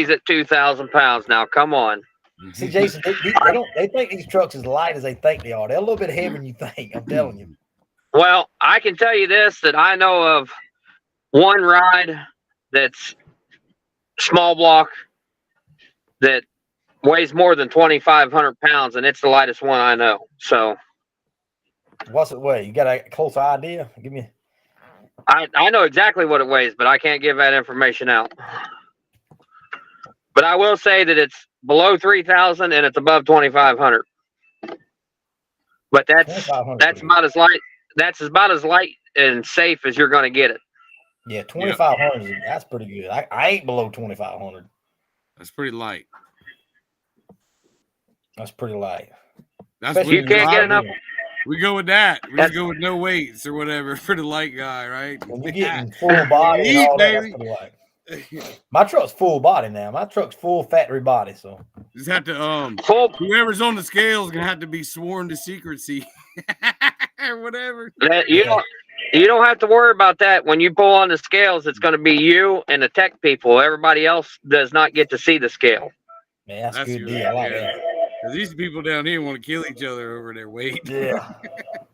at 2,000 pounds now. Come on. See, Jason, they think these trucks as light as they think they are. They're a little bit heavier than you think. I'm telling you. Well, I can tell you this, that I know of one ride that's small block that weighs more than 2,500 pounds, and it's the lightest one I know. So What's it weigh? You got a closer idea? Give me. I know exactly what it weighs, but I can't give that information out. But I will say that it's below 3,000 and it's above 2,500. But that's about as light. That's about as light and safe as you're going to get it. Yeah, 2,500. That's pretty good. I ain't below 2,500. That's pretty light. That's pretty light. That's Especially You can't get enough. We go with that. We That's- just go with no weights or whatever for the light guy, right? When you're getting full body and all that, that's pretty light. My truck's full body now. My truck's full factory body. So Just have to Full, whoever's on the scale is gonna have to be sworn to secrecy or whatever. you don't have to worry about that. When you pull on the scales, it's going to be you and the tech people. Everybody else does not get to see the scale. man, that's a That's good you, deal. I like yeah. that. Because these people down here want to kill each other over their weight. Yeah,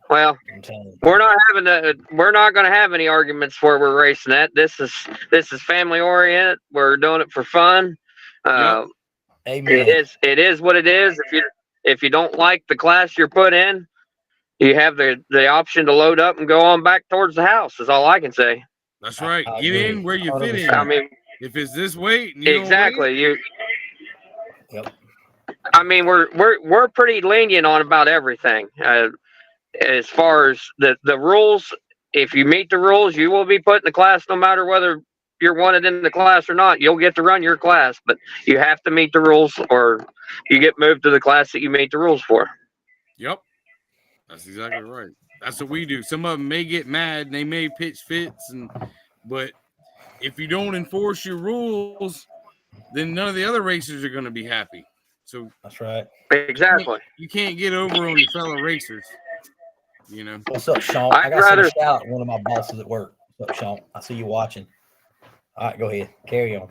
Well, I'm telling you. we're not going to have any arguments where we're racing that. This is family oriented. We're doing it for fun. Amen. It is what it is. If you don't like the class you're put in, you have the option to load up and go on back towards the house. Is all I can say. That's right. I Get agree. in where you fit in. 100%. I mean, If it's this weight, and you don't exactly. weigh, Yep. I mean, we're pretty lenient on about everything. As far as the rules, if you meet the rules, you will be put in the class no matter whether you're wanted in the class or not. You'll get to run your class, but you have to meet the rules or you get moved to the class that you meet the rules for. Yep. That's exactly right. That's what we do. Some of them may get mad and they may pitch fits, but if you don't enforce your rules, then none of the other racers are going to be happy. So That's right. Exactly. You can't get over on your fellow racers. You know. What's up, Sean? I got to shout out one of my bosses at work. What's up, Sean? I see you watching. All right, go ahead. Carry on.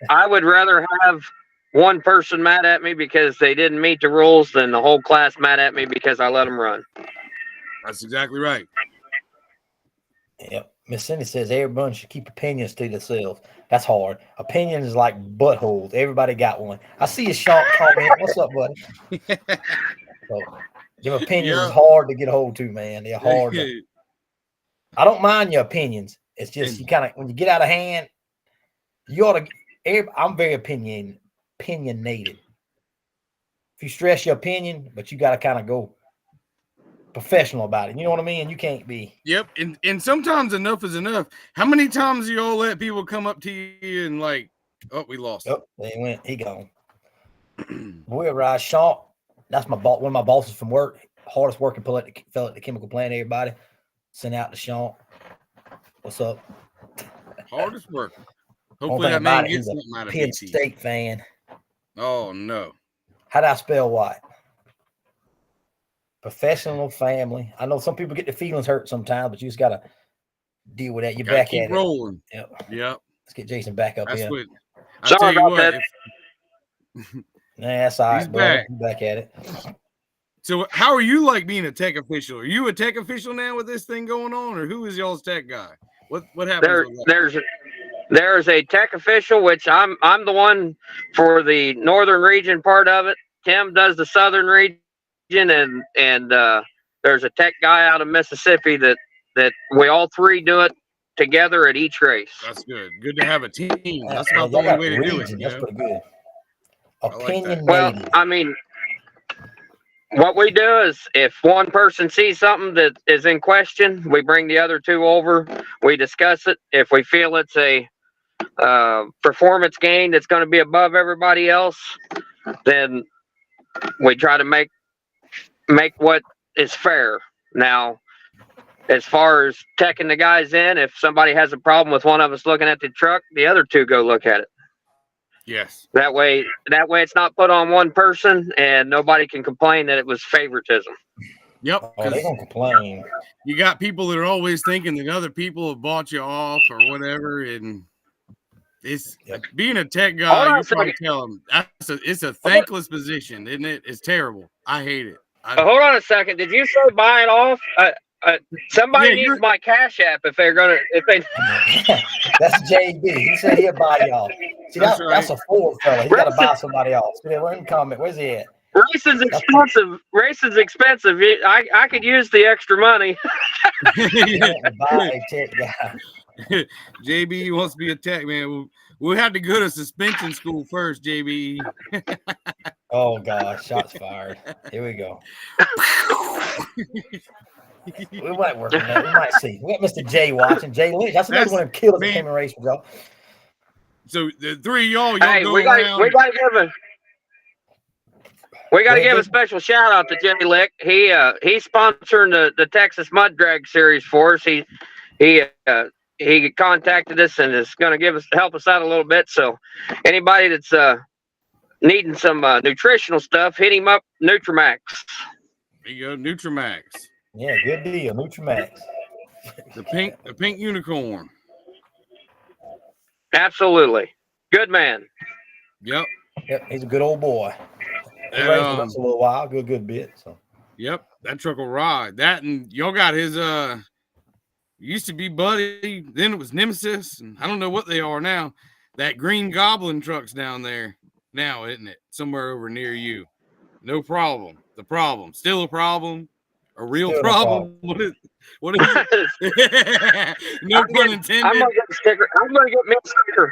I would rather have one person mad at me because they didn't meet the rules than the whole class mad at me because I let them run. That's exactly right. Yep. Miss Cindy says everyone should keep opinions to themselves. That's hard. Opinions is like buttholes. Everybody got one. I see a Sean comment. What's up, buddy? So, your opinions is hard to get a hold to, man. They're hard. I don't mind your opinions. It's just you kind of when you get out of hand, you ought to. I'm very opinionated. If you stress your opinion, but you got to kind of go professional about it. You know what I mean? You can't be. Yep. And sometimes enough is enough. How many times do you all let people come up to you and like, oh, we lost. Oh, they went. He gone. We're right, Sean. That's my boss. One of my bosses from work. Hardest working fellow at the chemical plant. Everybody sent out to Sean. What's up? Hardest work. Hopefully that man gets something out of Penn PT. State fan. Oh no. How do I spell white? Professional family. I know some people get their feelings hurt sometimes, but you just gotta deal with that. You're back keep at rolling. it. Yep. Let's get Jason back up here. I'll tell you what. That's all right, bro. Back at it. So how are you like being a tech official? Are you a tech official now with this thing going on, or who is y'all's tech guy? What happens? There's a tech official, which I'm the one for the northern region part of it. Tim does the southern region, and there's a tech guy out of Mississippi that we all three do it together at each race. That's good. Good to have a team. That's about the only way to do it. That's pretty good. Opinionated. Well, I mean, what we do is if one person sees something that is in question, we bring the other two over. We discuss it. If we feel it's a performance gain that's going to be above everybody else, then we try to make what is fair. Now, as far as teching the guys in, if somebody has a problem with one of us looking at the truck, the other two go look at it. Yes. That way it's not put on one person and nobody can complain that it was favoritism. Yep. Oh, they don't complain. You got people that are always thinking that other people have bought you off or whatever, and it's being a tech guy. You probably tell them it's a thankless position, isn't it? It's terrible. I hate it. Hold on a second. Did you say buy it off? Somebody needs my Cash App if they. That's JB. He said he'll buy y'all. See, that's a Ford fella. He got to buy somebody else. Let him comment. Where's he at? Racing's expensive. Racing's expensive. I could use the extra money. Buy a tech guy. JB wants to be a tech man. We'll have to go to suspension school first, JB. Oh gosh, shots fired. Here we go. We might work on that. We might see. We got Mr. J watching. Jay Lynch. That's another one of them killers that came in race with y'all. So the three of y'all go we gotta give a special shout out to Jimmy Lick. He's sponsoring the Texas Mud Drag Series for us. He contacted us and is going to help us out a little bit. So anybody that's needing some nutritional stuff, hit him up. Nutramax. There you go, Nutramax. Yeah, good deal, Nutramax. The pink unicorn. Absolutely, good man. Yep, he's a good old boy. He raced with us a little while, good bit. So. Yep, that truck will ride. That and y'all got his used to be Buddy, then it was Nemesis, and I don't know what they are now. That Green Goblin truck's down there now, isn't it? Somewhere over near you. No problem. The problem. Still a problem. A real problem. What is it? No pun intended. I'm gonna get me a sticker.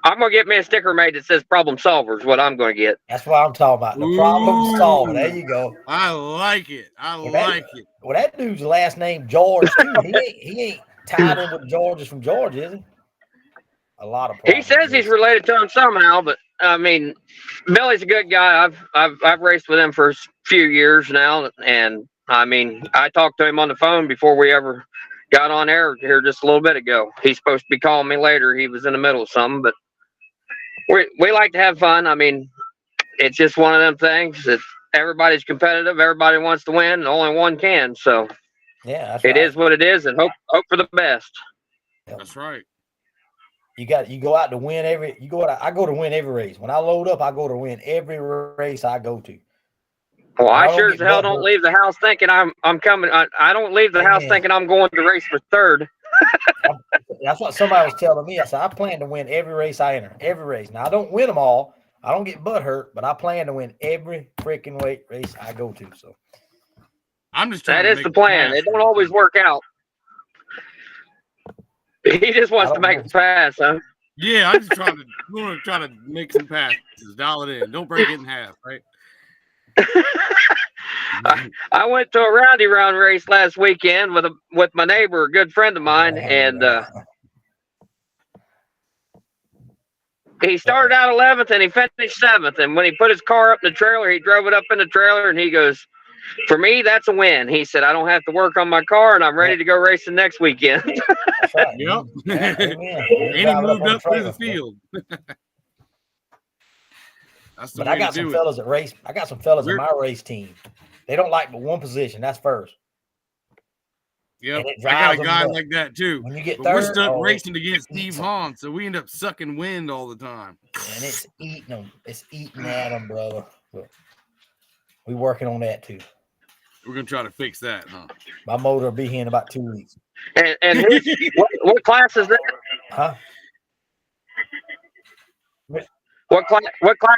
I'm gonna get me a sticker made that says "Problem Solver" is what I'm gonna get. That's what I'm talking about. The problem solver. There you go. I like it. It. Well, that dude's last name George too. He ain't tied in with Georges from Georgia, is he? A lot of He says he's related to him somehow, but I mean, Billy's a good guy. I've raced with him for a few years now, and I mean, I talked to him on the phone before we ever got on air here just a little bit ago. He's supposed to be calling me later. He was in the middle of something, but we like to have fun. I mean, it's just one of them things that everybody's competitive. Everybody wants to win, and only one can. So yeah, it is what it is, and hope for the best. That's right. You go out to win I go to win every race. When I load up, I go to win every race I go to. Well, I sure as hell don't leave the house thinking I'm coming. I don't leave the house thinking I'm going to race for third. That's what somebody was telling me. I said, I plan to win every race I enter. Every race. Now, I don't win them all. I don't get butt hurt, but I plan to win every freaking race I go to. So I'm just trying. That is the plan. It don't always work out. He just wants to make a pass, huh? Yeah, I'm just trying to make some passes, dial it in. Don't break it in half, right? I went to a roundy round race last weekend with my neighbor, a good friend of mine, and he started out 11th and he finished 7th. And when he put his car up in the trailer, he drove it up in the trailer, and he goes, "For me, that's a win." He said, "I don't have to work on my car, and I'm ready to go racing next weekend." That's right. Yep. And he moved up through the field. That's the but way I got to some do fellas that race. I got some fellas in my race team. They don't like but one position. That's first. Yep. I got a guy like that too. When you get but third, we're stuck racing against Steve Hahn, so we end up sucking wind all the time. And it's eating them. It's eating at them, brother. But we working on that too. We're gonna try to fix that, huh? My motor will be here in about 2 weeks. And what class is that? Huh? What class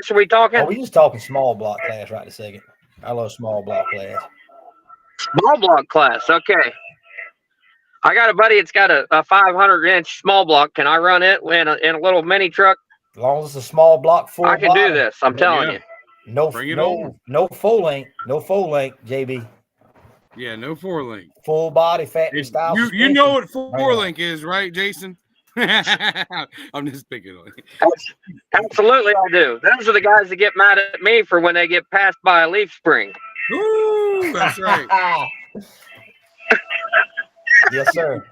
are we talking? Oh, we just talking small block class right this second. I love small block class. Small block class, okay. I got a buddy that's got a 500-inch small block. Can I run it in a little mini truck? As long as it's a small block, full I can body, do this. I'm telling you. No full length, JB. Yeah, no 4-link. Full body, factory style. You know what 4-link is, right, Jason? I'm just picking on you. Absolutely, I do. Those are the guys that get mad at me for when they get passed by a leaf spring. Ooh, that's right. Yes, sir.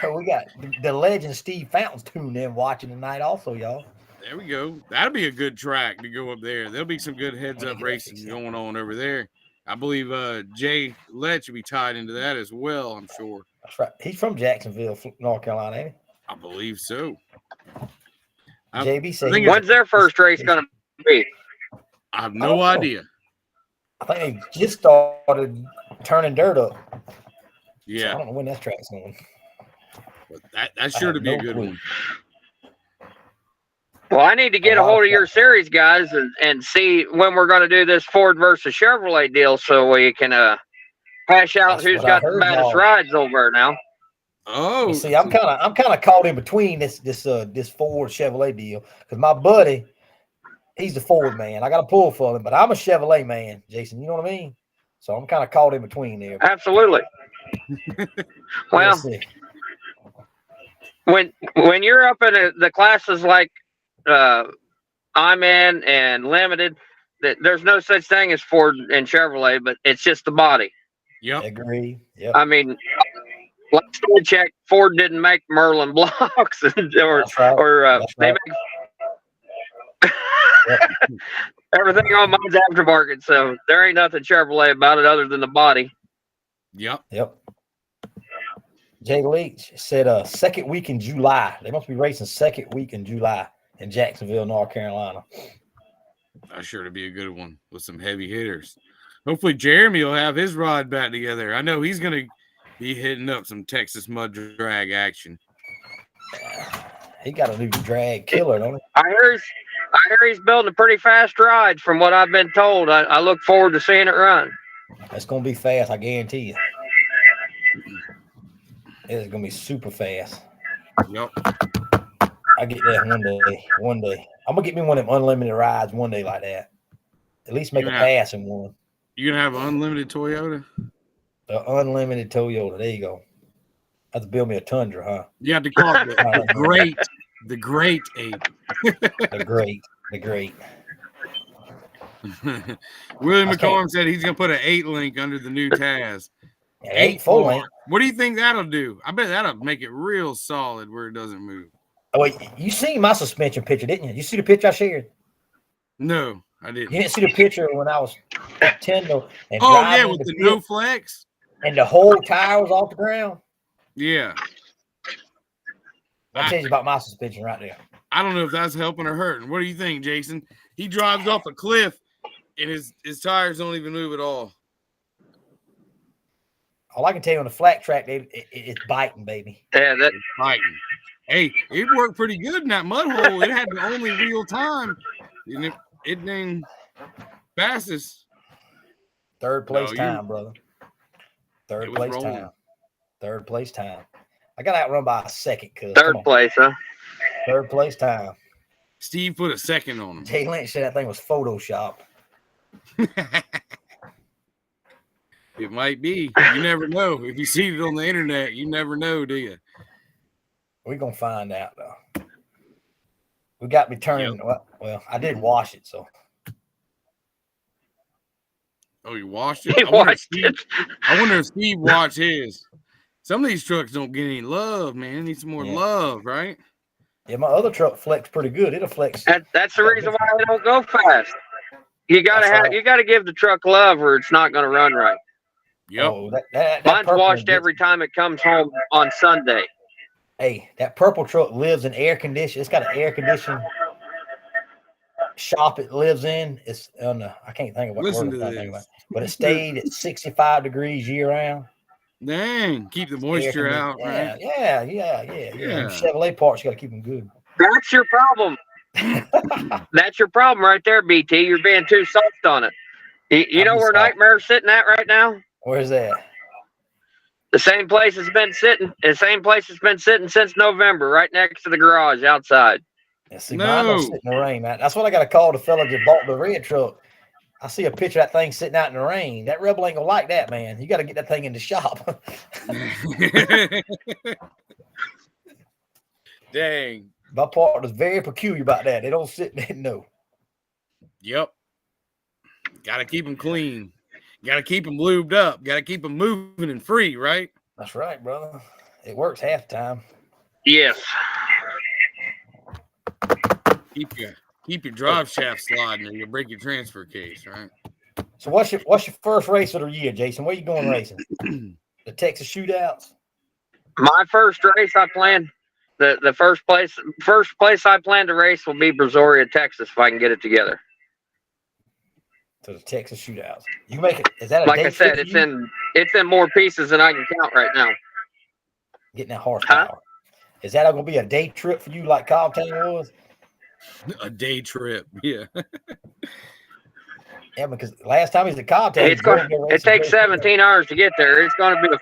So we got the legend Steve Fountains tuned in watching tonight also, y'all. There we go. That'll be a good track to go up there. There'll be some good heads-up racing going on over there. I believe Jay Letch will be tied into that as well, I'm sure. That's right. He's from Jacksonville, North Carolina, ain't he? I believe so. JB said, when's their first race going to be? I have no idea. I think they just started turning dirt up. Yeah. So I don't know when that track's going. But that's sure to be a good one. Well, I need to get a hold of your series, guys, and see when we're going to do this Ford versus Chevrolet deal so we can hash out who's got the baddest rides over there now. Oh, well, see, I'm kind of caught in between this Ford Chevrolet deal because my buddy, he's the Ford man. I got to pull for him, but I'm a Chevrolet man, Jason. You know what I mean? So I'm kind of caught in between there. Absolutely. Well, when you're up in the classes like I'm in and limited, there's no such thing as Ford and Chevrolet, but it's just the body. Yep. Agree. Yep. I mean, let's check. Ford didn't make Merlin blocks, they make everything on mine's aftermarket. So there ain't nothing Chevrolet about it other than the body. Yep. Jay Leach said second week in July. They must be racing second week in July in Jacksonville, North Carolina. That's sure to be a good one with some heavy hitters. Hopefully Jeremy will have his rod back together. I know he's going to be hitting up some Texas mud drag action. He got a new drag killer, don't he? I hear he's building a pretty fast ride from what I've been told. I look forward to seeing it run. It's going to be fast, I guarantee you. It's going to be super fast. Yep. I get that one day. One day, I'm gonna get me one of them unlimited rides one day like that. At least make a pass in one. You gonna have an unlimited Toyota? The unlimited Toyota. There you go. I have to build me a Tundra, huh? You have to call it the great ape. The great. Willie McCorm said he's gonna put an 8 link under the new Taz. 8 full link. What do you think that'll do? I bet that'll make it real solid where it doesn't move. Oh wait, you seen my suspension picture, didn't you? You see the picture I shared? No, I didn't. You didn't see the picture when I was at Tyndall and oh yeah, with the the no flex and the whole tire was off the ground. Yeah, I'll tell you about my suspension right there. I don't know if that's helping or hurting. What do you think, Jason? He drives off a cliff and his tires don't even move at all. All I can tell you on the flat track, it's biting, baby. Yeah, It's biting. Hey, it worked pretty good in that mud hole. It had the only real time. And it named fastest. Third place time, brother. Third place time. Third place time. I got outrun by a second, cuz. Third place, huh? Third place time. Steve put a second on him. Jay Lynch said that thing was Photoshop. It might be. You never know. If you see it on the internet, you never know, do you? We're going to find out, though. We got me turning. Yep. Well, I did wash it, so. Oh, you washed it? He washed it. I wonder if Steve watched his. Some of these trucks don't get any love, man. It needs some more love, right? Yeah, my other truck flexed pretty good. It'll flex. That's the reason why it don't go fast. You gotta give the truck love, or it's not gonna run right. Yep. Oh, that mine's washed every time it comes home on Sunday. Hey, that purple truck lives in air condition. It's got an air conditioned shop it lives in. It's on the, I can't think of what word I'm thinking about, but it stayed at 65 degrees year round. Dang, keep the moisture out, right? Yeah. Chevrolet parts, you got to keep them good. That's your problem. That's your problem right there, BT. You're being too soft on it. You know where Nightmare's sitting at right now? Where's that? The same place it's been sitting. The same place it's been sitting since November, right next to the garage outside. Yeah, see, mine don't sit in the rain, man. That's what I got to call the fella that bought the red truck. I see a picture of that thing sitting out in the rain. That Rebel ain't gonna like that, man. You got to get that thing in the shop. Dang. My partner's very peculiar about that. They don't sit there, no. Yep. Got to keep them clean. Got to keep them lubed up. Got to keep them moving and free, right? That's right, brother. It works half the time. Yes. Keep your drive shaft sliding, or you'll break your transfer case, right? So what's your first race of the year, Jason? Where you going racing? The Texas Shootouts? My first race I planned, the first place I plan to race will be Brazoria, Texas, if I can get it together. To the Texas Shootouts. You make it. Is that a like I said? It's in more pieces than I can count right now. Getting that horsepower. Huh? Is that going to be a day trip for you, like Cobbtown was? A day trip, yeah. Yeah, because last time he's at Cobbtown, it takes 17 hours to get there. It's going to be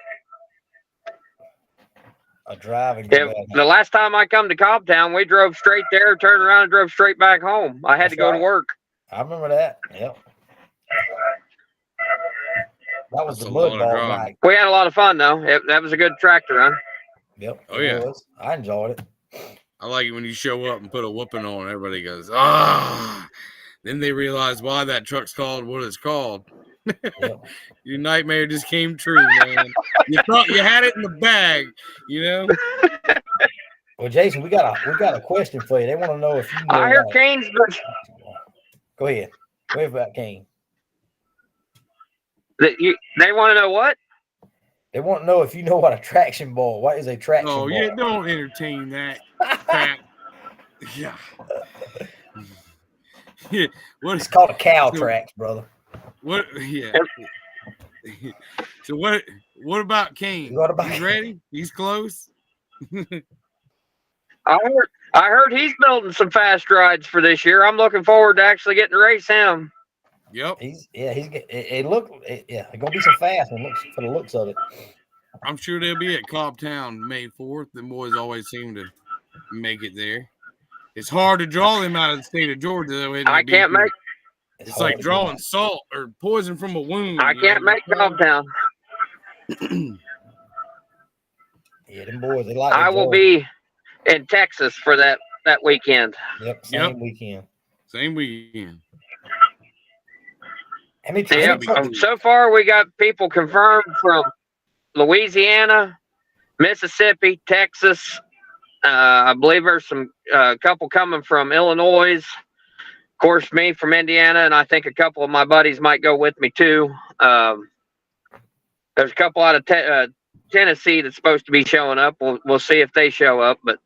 a driving. The last time I come to Cobbtown, we drove straight there, turned around, and drove straight back home. I had to go to work. I remember that. Yep. That was the mud ball night. We had a lot of fun though. That was a good tractor run. Yep. Oh yeah. I enjoyed it. I like it when you show up and put a whooping on. Everybody goes, ah. Then they realize why that truck's called what it's called. Yep. Your nightmare just came true, man. You thought you had it in the bag, you know. Well, Jason, we got a question for you. They want to know if you know. I heard Kane's. Go ahead. Go ahead about Kane. They want to know what? They want to know if you know what a traction ball. What is a traction ball? Oh, yeah, don't entertain that crap. Yeah. Yeah. It's called a cow tracks, brother. What? Yeah. So what about Kane? He's ready? He's close. I heard he's building some fast rides for this year. I'm looking forward to actually getting to race him. Yep. They're gonna be some fast and for the looks of it. I'm sure they'll be at Cobbtown May 4th. The boys always seem to make it there. It's hard to draw them out of the state of Georgia. Though, isn't it, I can't BT? make. It's like drawing salt or poison from a wound. I can't make Dogtown. Yeah, them boys. They like. I will be in Texas for that weekend. Yep, same weekend. Same weekend. How many Yeah. times? So far, we got people confirmed from Louisiana, Mississippi, Texas. I believe there's a couple coming from Illinois. Of course, me from Indiana, and I think a couple of my buddies might go with me too. There's a couple out of Tennessee that's supposed to be showing up. We'll see if they show up, but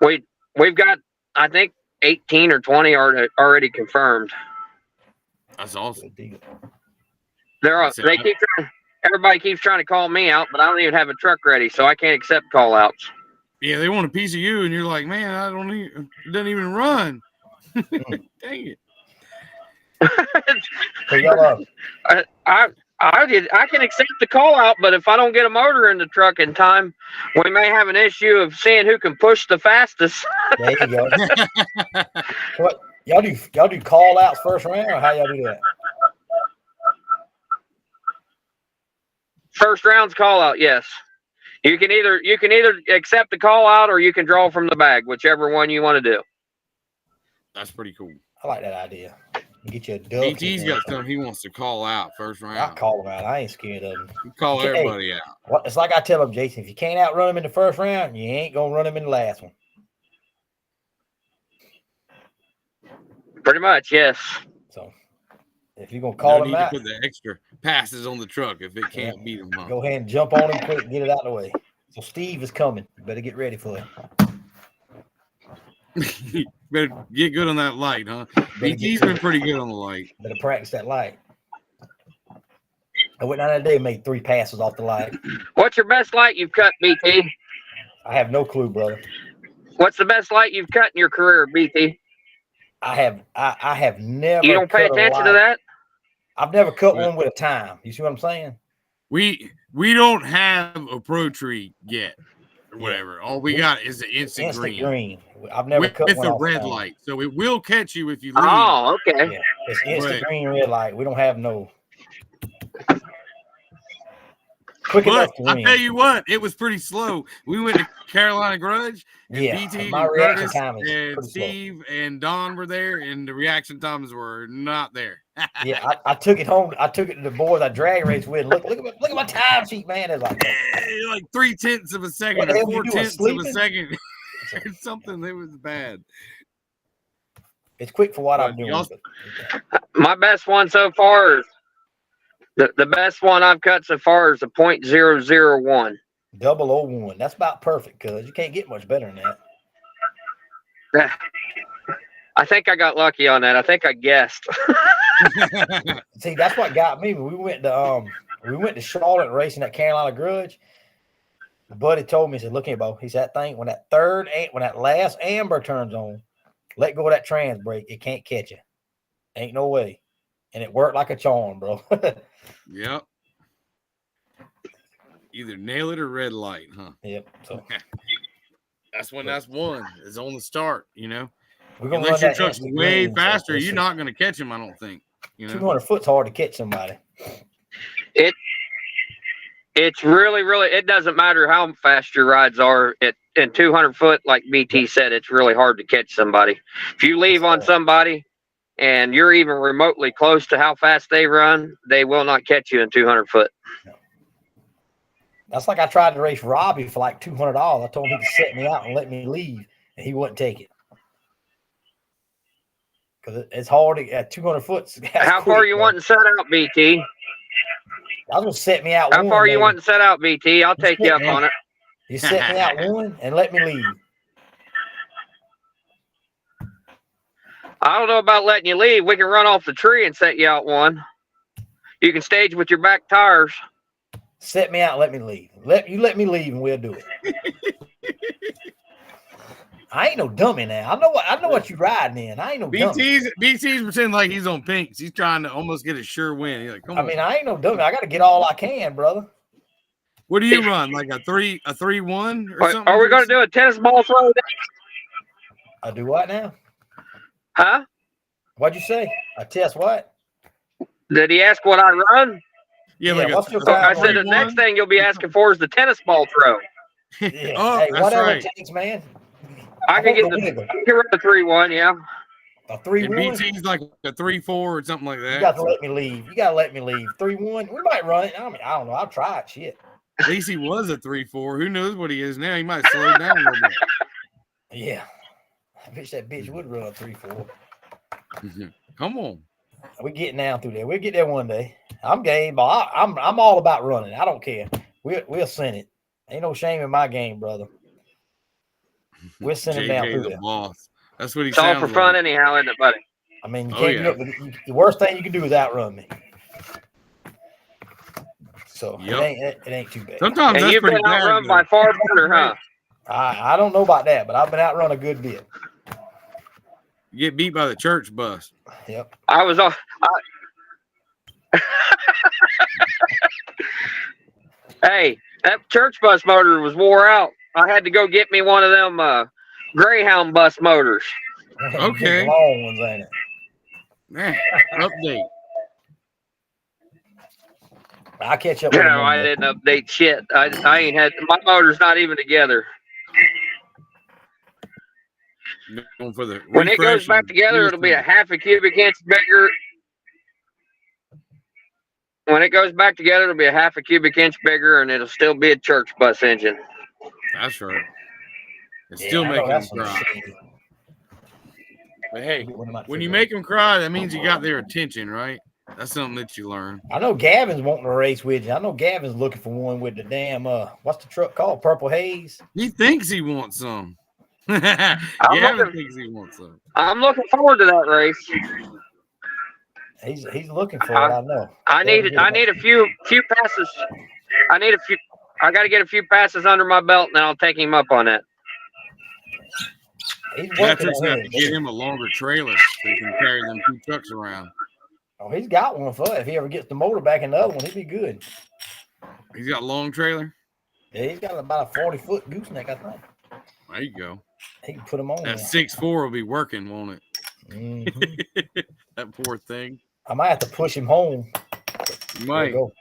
we've got, I think, 18 or 20 already confirmed. That's awesome. Everybody keeps trying to call me out, but I don't even have a truck ready, so I can't accept call outs. Yeah, they want a piece of you, and you're like, man, it doesn't even run. Dang it. So y'all, I can accept the call out, but if I don't get a motor in the truck in time, we may have an issue of seeing who can push the fastest. there you go. What y'all do? Y'all do call outs first round, or how y'all do that? First round's call out, yes. You can either accept the call out or you can draw from the bag, whichever one you want to do. That's pretty cool. I like that idea. You get you a duck. BT's got something he wants to call out first round. I'll call them out. I ain't scared of them. You call everybody out. It's like I tell them, Jason, if you can't outrun them in the first round, you ain't gonna run them in the last one. Pretty much, yes. So if you're gonna call them out, put the extra passes on the truck if it can't beat them. Go ahead and jump on him quick and get it out of the way. So Steve is coming. You better get ready for it. Better get good on that light, huh? BT's been pretty good on the light. Better practice that light. I went down that day and made 3 passes off the light. What's your best light you've cut, BT? I have no clue, brother. What's the best light you've cut in your career, BT? I have never. You don't pay attention to that? I've never cut one with a time. You see what I'm saying? We don't have a pro tree yet, or whatever. All we got is the instant green. I've never cut with one the off red time. light, so it will catch you if you leave. Oh, okay. Yeah, it's instant green, red light. We don't have no. Quick enough But to I win. tell you what, it was pretty slow. We went to Carolina Grudge, and BT, my and reaction Curtis, time is and pretty Steve, and Don were there, and the reaction times were not there. Yeah, I took it home. I took it to the boys I drag race with. Look at my time sheet, man. It's like 0.3 of a second, What the or hell you doing, 0.4 of a sleeping? second. It's something that was bad. it's quick for what But I'm doing. y'all- but- My best one so far is the best one I've cut so far is a .001. 001. That's about perfect, cuz you can't get much better than that. I think I got lucky on that. I think I guessed. See, that's what got me. We went to Charlotte racing at Carolina Grudge. The buddy told me, he said, look here, Bo. He said, when that last amber turns on, let go of that trans brake. It can't catch you. Ain't no way. And it worked like a charm, bro. Yep. Either nail it or red light, huh? Yep. So That's one. It's on the start, you know. we're gonna Unless run your that truck's instant way green, so faster, we'll you're see. not going to catch him, I don't think. You know, 200 foot's hard to catch somebody. It's really, really, it doesn't matter how fast your rides are. In 200 foot, like BT said, it's really hard to catch somebody. If you leave on somebody and you're even remotely close to how fast they run, they will not catch you in 200 foot. That's like I tried to race Robbie for like $200. I told him he could set me out and let me leave, and he wouldn't take it. Because it's hard to, at 200 foot. How far you wanting to set out, BT? I was going to set me out. How far you wanting to set out, BT? I'll take you up on it. You set me out one and let me leave. I don't know about letting you leave. We can run off the tree and set you out one. You can stage with your back tires. Set me out and let me leave. Let me leave and we'll do it. I ain't no dummy now. I know what you riding in. I ain't no dummy. BT's pretending like he's on pinks. He's trying to almost get a sure win. He's like, come on. I mean, I ain't no dummy. I got to get all I can, brother. What do you run? Like a 3-1 or something? Are we going to do a tennis ball throw? I do what now? Huh? What'd you say? I test what? Did he ask what I run? Yeah, Yeah, like what's your I time? said the next thing you'll be asking for is the tennis ball throw. Yeah. Oh, Hey, that's whatever right. it takes, man. I can want get the the wiggle. I can run the 3-1, yeah. A And 3-1. BT's like a 3-4 or something like You that. got to let me leave. You got to let me leave. 3-1. We might run it. I mean, I don't know. I'll try it. Shit. At least he was a 3-4. Who knows what he is now? He might slow down a little bit. Yeah. I wish that bitch would run a 3-4. Come on. We getting down through there. We'll get there one day. I'm game, but I'm all about running. I don't care. We'll send it. Ain't no shame in my game, brother. We'll send him down JJ through the there. boss. That's what he It's all sounds for fun like. anyhow, isn't it, buddy? I mean, you Oh, can't yeah. the worst thing you can do is outrun me. So Yep. it ain't too bad. Sometimes And that's you've pretty been bad. outrun though. by far better, huh? I don't know about that, but I've been outrun a good bit. You get beat by the church bus. Yep. I was off. Hey, that church bus motor was wore out. I had to go get me one of them Greyhound bus motors. Okay. Big long ones, ain't it? Man, update. I'll catch up with him. No, I didn't update shit. I ain't had my motor's not even together. Going for the When it goes refresh back and together, it'll be a finish half a cubic inch bigger. When it goes back together, it'll be a half a cubic inch bigger, and it'll still be a church bus engine. strong. That's right. It's Yeah, still I know making them that's some cry. shit. But hey, What am I when you figuring? make them cry, that means you got their attention, right? That's something that you learn. I know Gavin's wanting to race with you. I know Gavin's looking for one with the damn what's the truck called? Purple Haze. He thinks he wants some. Gavin thinks he wants some. I'm looking forward to that race. He's looking for it. I know. I need a few passes. I got to get a few passes under my belt, and then I'll take him up on that. He's working Patrick's on gonna have to it. get him a longer trailer so he can carry them 2 trucks around. Oh, he's got one for it. If he ever gets the motor back in the other one, he'd be good. He's got a long trailer. Yeah, he's got about a 40-foot gooseneck, I think. There you go. He can put him on That there. 6'4" will be working, won't it? Mhm. That poor thing. I might have to push him home. You There might. you go.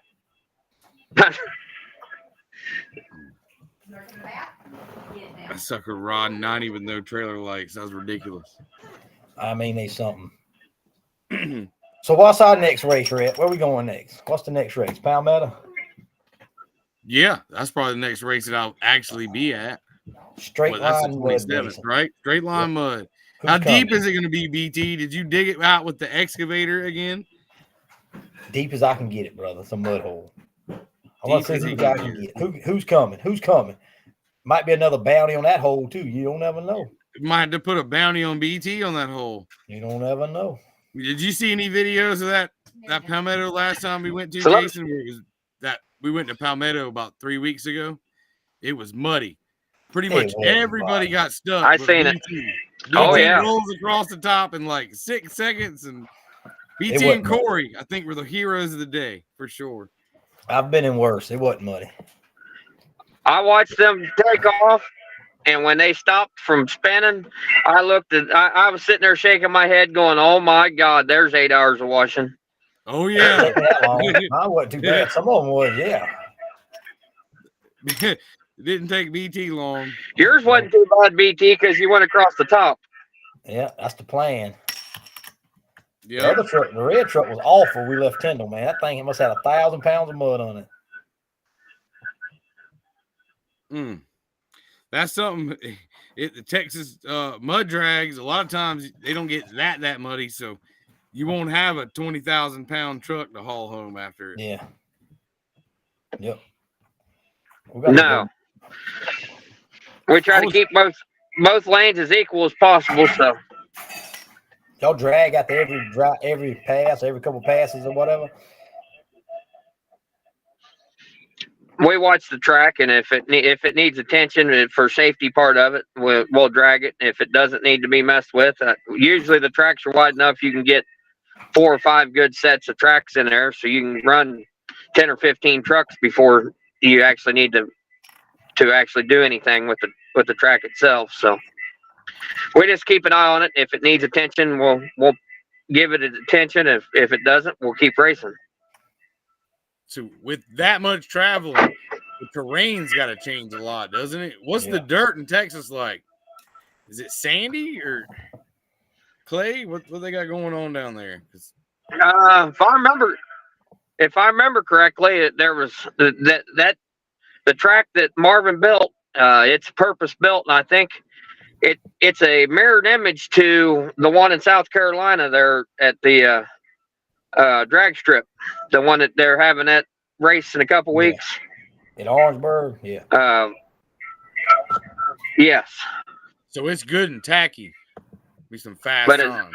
That sucker rod, not even no trailer lights. That was ridiculous. I mean, they something. So what's our next race, Rhett? Where we going next? What's the next race? Palmetto? Yeah, that's probably the next race that I'll actually be at. Straight Well, that's the line mud 27th, racing. right? Straight line mud. Who's How deep coming? is it going to be, BT? Did you dig it out with the excavator again? Deep as I can get it, brother. It's a mud hole. I want Deep to see as who he I can can get. Who's coming? Who's coming? Might be another bounty on that hole too. You don't ever know. Might have to put a bounty on BT on that hole. You don't ever know. Did you see any videos of that Palmetto last time we went to, So let- Jason? We went to Palmetto about 3 weeks ago. It was muddy. Pretty It much was everybody muddy. got stuck. I but seen it. BT. Oh, BT yeah. rolls across the top in like 6 seconds, and BT wasn't and muddy. Corey, I think, were the heroes of the day for sure. I've been in worse. It wasn't muddy. I watched them take off, and when they stopped from spinning, I was sitting there shaking my head going, oh my God, there's 8 hours of washing. Oh yeah, Take that long. Mine wasn't too bad. Some of them was, yeah. it didn't take BT long. Yours wasn't too bad, BT, because you went across the top. Yeah, that's the plan. The Yeah, other truck, the red truck, was awful. We left Tyndall, man. That thing, it must have 1,000 pounds of mud on it. That's something. The Texas mud drags. A lot of times they don't get that muddy, so you won't have a 20,000-pound truck to haul home after it. Yeah. Yep. We got No. We try to keep both lanes as equal as possible, so. Y'all drag out there every pass, every couple passes or whatever. We watch the track, and if it needs attention for safety part of it, we'll drag it. If it doesn't need to be messed with, usually the tracks are wide enough you can get 4 or 5 good sets of tracks in there, so you can run 10 or 15 trucks before you actually need to actually do anything with the track itself. So we just keep an eye on it. If it needs attention, we'll give it attention. If it doesn't, we'll keep racing. So with that much traveling, the terrain's got to change a lot, doesn't it? What's the dirt in Texas like? Is it sandy or clay? What they got going on down there? If I remember correctly, there was the track that Marvin built. It's purpose built, and I think it's a mirrored image to the one in South Carolina there at the drag strip, the one that they're having that race in a couple weeks. In Orangeburg, yeah. Yes. So it's good and tacky. Be some fast times.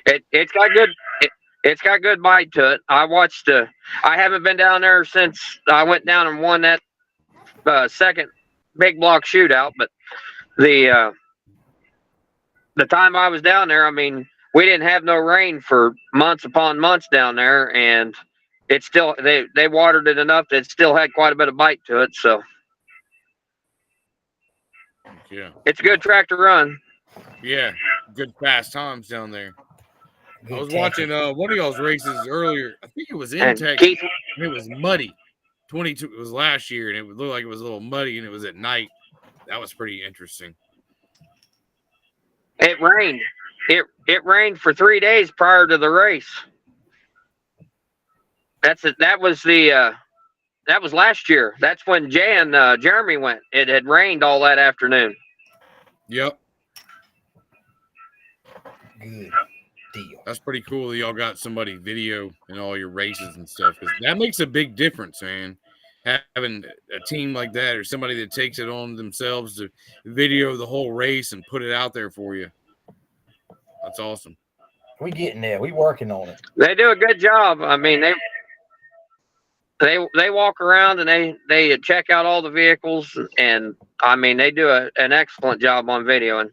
It's got good. It's got good bite to it. I haven't been down there since I went down and won that second big block shootout. But the time I was down there, I mean, we didn't have no rain for months upon months down there, and it's still they watered it enough that it still had quite a bit of bite to it. So yeah, it's a good track to run. Yeah, good fast times down there. Good I was tacky. watching one of y'all's races earlier. I think it was in And Texas. Keith, And it was muddy. 22. It was last year, and it looked like it was a little muddy, and it was at night. That was pretty interesting. it rained. It rained for 3 days prior to the race. That was last year. That's when Jay and Jeremy went. It had rained all that afternoon. Yep, Good deal. that's pretty cool that y'all got somebody video in all your races and stuff, because that makes a big difference, man. Having a team like that or somebody that takes it on themselves to video the whole race and put it out there for you. That's awesome. We getting there. We working on it. They do a good job. I mean, they walk around and they check out all the vehicles, and I mean, they do an excellent job on video. And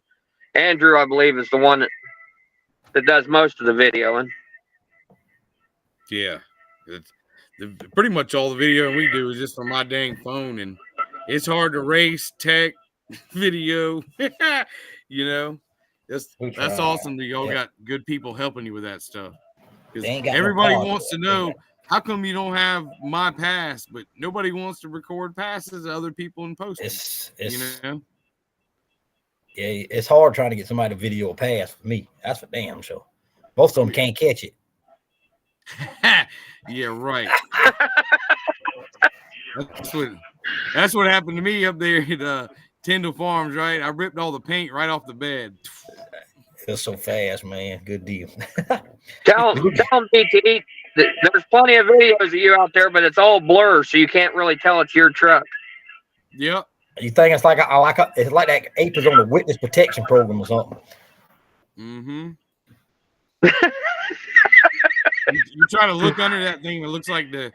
Andrew, I believe, is the one that does most of the videoing. Yeah, pretty much all the video we do is just from my dang phone, and it's hard to race, tech, video. You know, that's awesome that y'all got good people helping you with that stuff. Because everybody wants to know, how come you don't have my pass, but nobody wants to record passes of other people and post them? You know? Yeah, it's hard trying to get somebody to video a pass for me. That's for damn sure. Most of them can't catch it. Yeah, right. That's what happened to me up there at Tyndall Farms, right? I ripped all the paint right off the bed. It's so fast, man. Good deal. Tell them, DT, there's plenty of videos of you out there, but it's all blur, so you can't really tell it's your truck. Yep. You think it's like it's like that ape is on the witness protection program or something. Mm-hmm. You try to look under that thing, it looks like the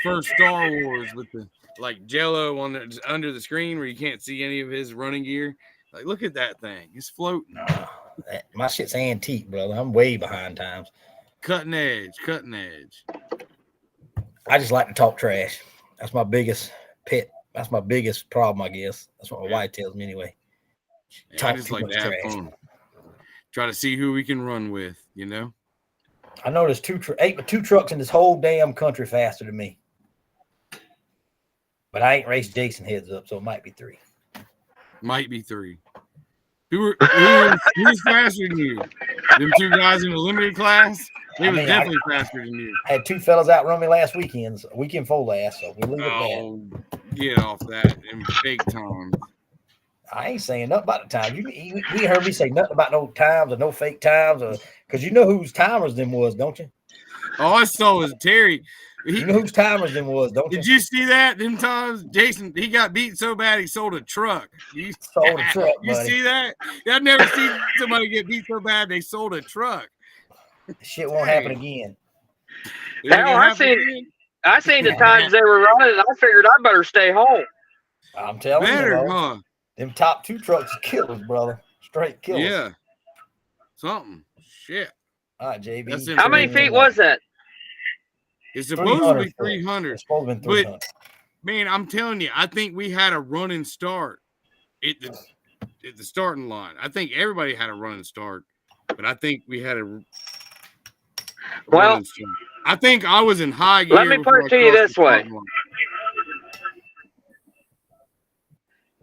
first Star Wars with the like Jello on under the screen where you can't see any of his running gear. Like, look at that thing; it's floating. My shit's antique, brother. I'm way behind times. Cutting edge. I just like to talk trash. That's my biggest pet. That's my biggest problem, I guess. That's what my wife tells me anyway. Yeah, I just like to have fun. Try to see who we can run with, you know? I know there's two trucks in this whole damn country faster than me. But I ain't raced Jason heads up, so it might be 3. Might be 3. Who's faster than you? Them 2 guys in the limited class? They was definitely faster than you. I had 2 fellas outrun me last weekend 4 last, so we'll leave it at that. Get off that in fake time. I ain't saying nothing about the time. You heard me say nothing about no times or no fake times, or because you know whose timers them was, don't you? All I saw was Terry. You know whose timers them was, don't you? Did you see that? Them times, Jason, he got beat so bad he sold a truck. You sold a truck, You buddy. see that? I've never seen somebody get beat so bad they sold a truck. Shit won't happen again. Hell, I seen the times they were running, and I figured I better stay home. I'm telling you, bro. Them top 2 trucks are killers, brother. Straight killers. Yeah. Something. Shit. All right, JB. How many feet was that? It's supposed to be 300. It's supposed to be 300. But, man, I'm telling you, I think we had a running start. at the starting line. I think everybody had a running start, but I think we had a Well, start. I think I was in high gear. let me put it to you this way.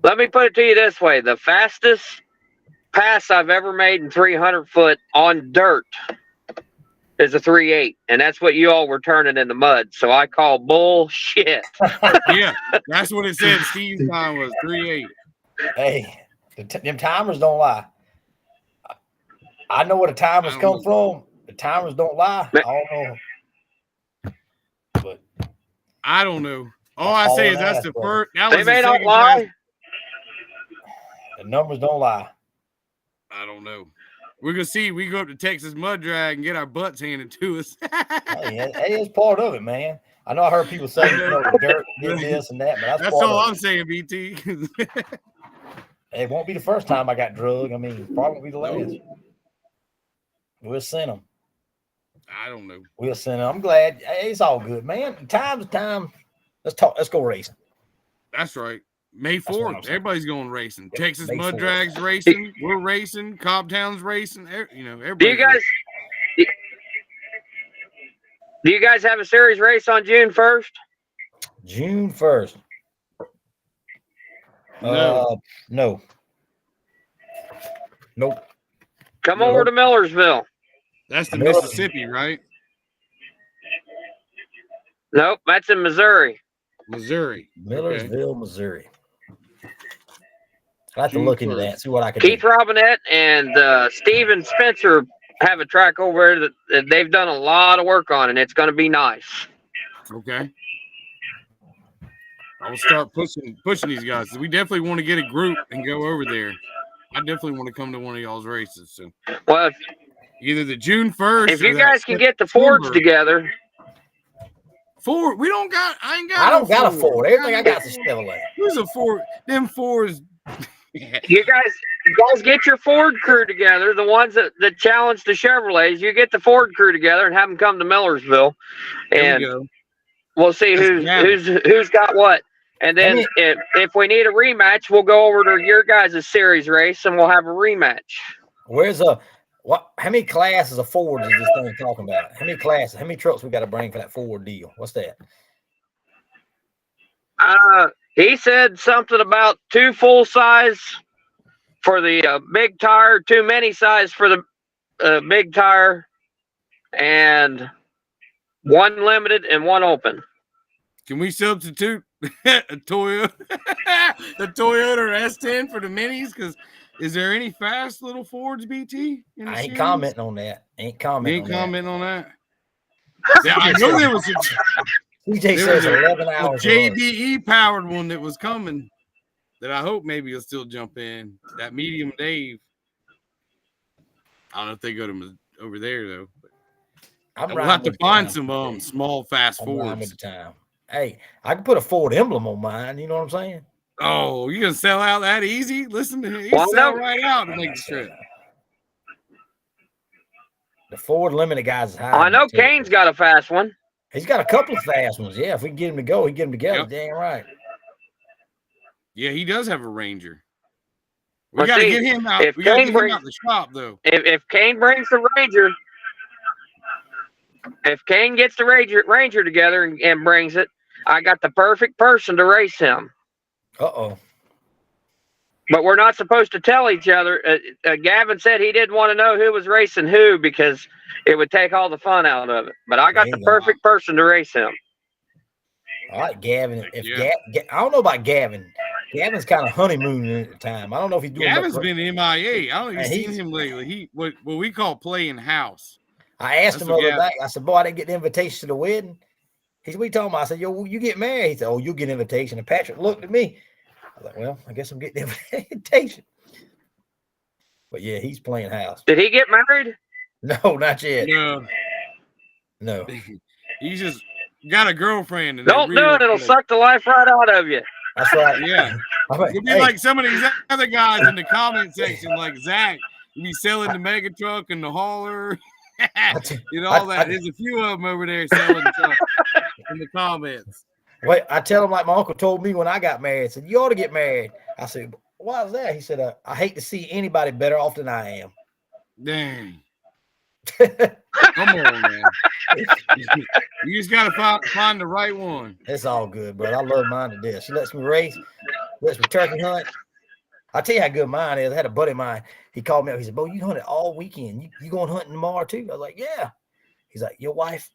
Let me put it to you this way. The fastest pass I've ever made in 300 foot on dirt is a 3.8, and that's what you all were turning in the mud. So I call bullshit. Yeah, that's what it said. Steve's time was 3.8. Hey, them timers don't lie. I know where the timers come from. The timers don't lie. I don't know. But I don't know. All I say is that's the first. That they was may the not lie. pass. The numbers don't lie. I don't know. We're gonna see. We go up to Texas Mud Drag and get our butts handed to us. Hey, it's part of it, man. I know I heard people say, the dirt did this and that, but that's all I'm saying, BT. It won't be the first time I got drugged. I mean, probably won't be the last. We'll send them. I don't know. We'll send them. I'm glad. Hey, it's all good, man. Time's time. Let's talk. Let's go racing. That's right. May 4th. Everybody's going racing. Yep, Texas May Mud 4th. Drag's racing. We're racing. Cobbtown's racing. Everybody. Do you guys have a series race on June 1st? June 1st. No. No. Nope. Come over to Millersville. That's the Mississippi, right? Nope, that's in Missouri. Missouri. Millersville, Missouri. I'd have to June look into 1st. that, see what I can Keith do. Robinette and Steven Spencer have a track over there that they've done a lot of work on, and it's going to be nice. Okay. I will start pushing these guys. We definitely want to get a group and go over there. I definitely want to come to one of y'all's races. So, well, either the June 1st. If you guys can get the Fords together. Ford, we don't got. I don't got a Ford. Everything I got is a Chevrolet. Who's a Ford? Them Fords. You guys get your Ford crew together, the ones that challenge the Chevrolets. You get the Ford crew together and have them come to Millersville, and we'll see who's got what. And then if we need a rematch, we'll go over to your guys' series race and we'll have a rematch. Where's what? How many classes of Fords is this thing talking about? How many classes? How many trucks we got to bring for that Ford deal? What's that? He said something about 2 full size for the big tire, 2 mini size for the big tire, and 1 limited and 1 open. Can we substitute a Toyota, the Toyota S10 for the minis? Because is there any fast little Fords, BT? I ain't commenting on that. Ain't commenting on that. Yeah, I know there was CJ says 11 hours. A JDE powered one that was coming that I hope maybe you'll still jump in. That medium Dave. I don't know if they go to over there though. But we'll have to find some small fast Fords. Hey, I can put a Ford emblem on mine. You know what I'm saying? Oh, you gonna sell out that easy? Listen to him. Sell right out to make the trip. The Ford Limited guys is high. I know Kane's got a fast one. He's got a couple of fast ones. Yeah, if we can get him to go, he get them together. Yep. Damn right. Yeah, he does have a Ranger. We got to get him out. We got to get him out the shop, though. If Kane brings the Ranger, if Kane gets the Ranger together and brings it, I got the perfect person to race him. Uh-oh. But we're not supposed to tell each other. Gavin said he didn't want to know who was racing who because it would take all the fun out of it. But I got the perfect person to race him. All right, Gavin. I don't know about Gavin. Gavin's kind of honeymooning at the time. I don't know if he's doing. Gavin's been MIA. I don't even seen him lately. What we call playing house. I asked him the other day. I said, "Boy, I didn't get the invitation to the wedding." He said, "What you talking about?" I said, "Yo, you get married." He said, "Oh, you'll get an invitation." And Patrick looked at me. I was like, "Well, I guess I'm getting the invitation." But yeah, he's playing house. Did he get married? No, not yet. No. He's just got a girlfriend. And don't do it. It'll suck the life right out of you. That's right. Yeah. You'll be like some of these other guys in the comment section, like Zach. You be selling the mega truck and the hauler. You know, all that. There's a few of them over there selling trucks in the comments. Wait, I tell him like my uncle told me when I got married. Said, "You ought to get married." I said, why is that? He said, I hate to see anybody better off than I am. Dang. Come on, man. You just gotta find the right one. It's all good, bro. I love mine to death. She lets me race, lets me turkey hunt. I tell you how good mine is. I had a buddy of mine. He called me up. He said, "Bo, you hunted all weekend. You going hunting tomorrow too?" I was like, "Yeah." He's like, "Your wife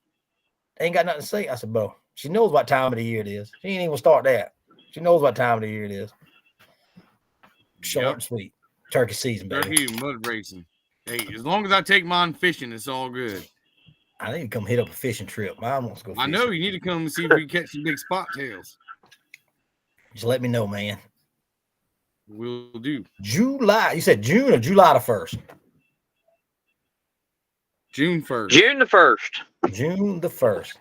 ain't got nothing to say." I said, "Bo, she knows what time of the year it is. She ain't even gonna start that. She knows what time of the year it is. Short and sweet. Turkey season, baby. Turkey and mud racing. Hey, as long as I take mine fishing, it's all good. I need to come hit up a fishing trip. Mine wants to go fishing. I know you need to come and see if we can catch some big spot tails. Just let me know, man. We'll do. July. You said June or July the 1st? June 1st. June the 1st. June the 1st.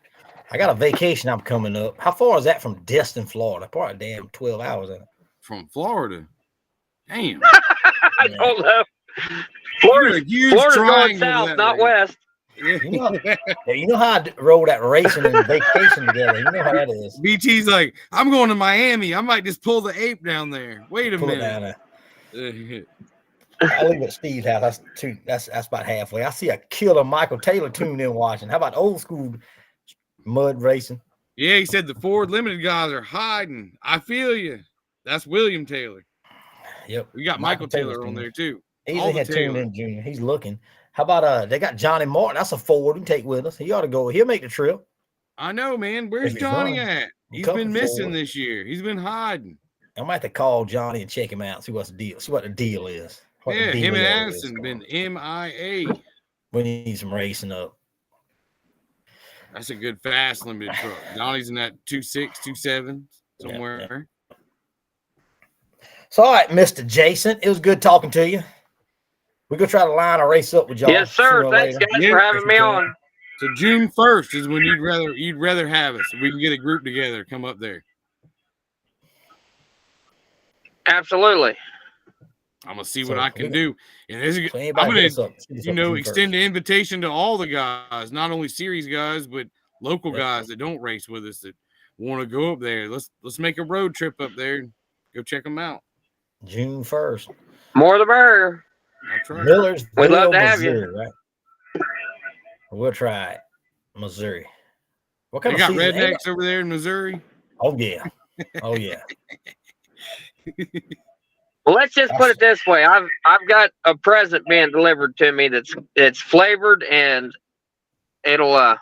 I got a vacation I'm coming up. How far is that from Destin, Florida? Probably damn 12 hours. Ain't it? From Florida. Damn. I don't know. Florida's going south, not west. You know how I roll that racing and vacation together. You know how that is. BT's like, I'm going to Miami. I might just pull the ape down there. Wait a Pull it minute. down there. I live at Steve's house. That's about halfway. I see a killer Michael Taylor tuned in watching. How about old school mud racing? Yeah, he said the Ford Limited guys are hiding. I feel you. That's William Taylor. Yep. We got Michael Taylor on there too. He's had tuned in, Junior. He's looking. How about they got Johnny Martin? That's a Ford we can take with us. He ought to go. He'll make the trip. I know, man. Where's Johnny at? He's been missing this year. He's been hiding. I might have to call Johnny and check him out. See what's the deal. See what the deal is. Yeah, him and Addison been MIA. We need some racing up. That's a good fast limited truck. Johnny's in that 2.6, 2.7 somewhere. Yeah. So, all right, Mr. Jason, it was good talking to you. We're going to try to line a race up with y'all. Yes, sir. Thanks, guys, for having me on. So June 1st is when you'd rather have us. We can get a group together, come up there. Absolutely. I'm gonna see what I can do. And I'm gonna, extend the invitation to all the guys, not only series guys, but local guys that don't race with us that want to go up there. Let's make a road trip up there and go check them out. June 1st. More the merrier. That's right. Millersville, we'd love to have Missouri, you. right? We'll try it. Missouri. What kind of rednecks over there in Missouri? Oh yeah. Oh yeah. Well, let's just put it this way. I've got a present being delivered to me that's flavored and it'll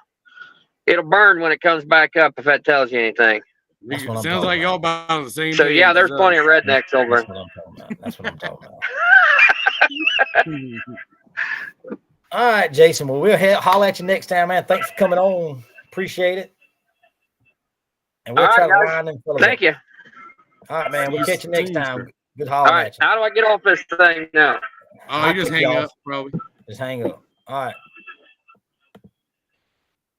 burn when it comes back up, if that tells you anything. Sounds like y'all about the same. So yeah, there's plenty of rednecks over. That's what I'm talking about. All right, Jason. Well, we'll holler at you next time, man. Thanks for coming on. Appreciate it. And we'll try to line them. Thank you. All right, man. We'll catch you next time. Good holler at you. How do I get off this thing now? Oh, you just hang up, probably. Just hang up. All right.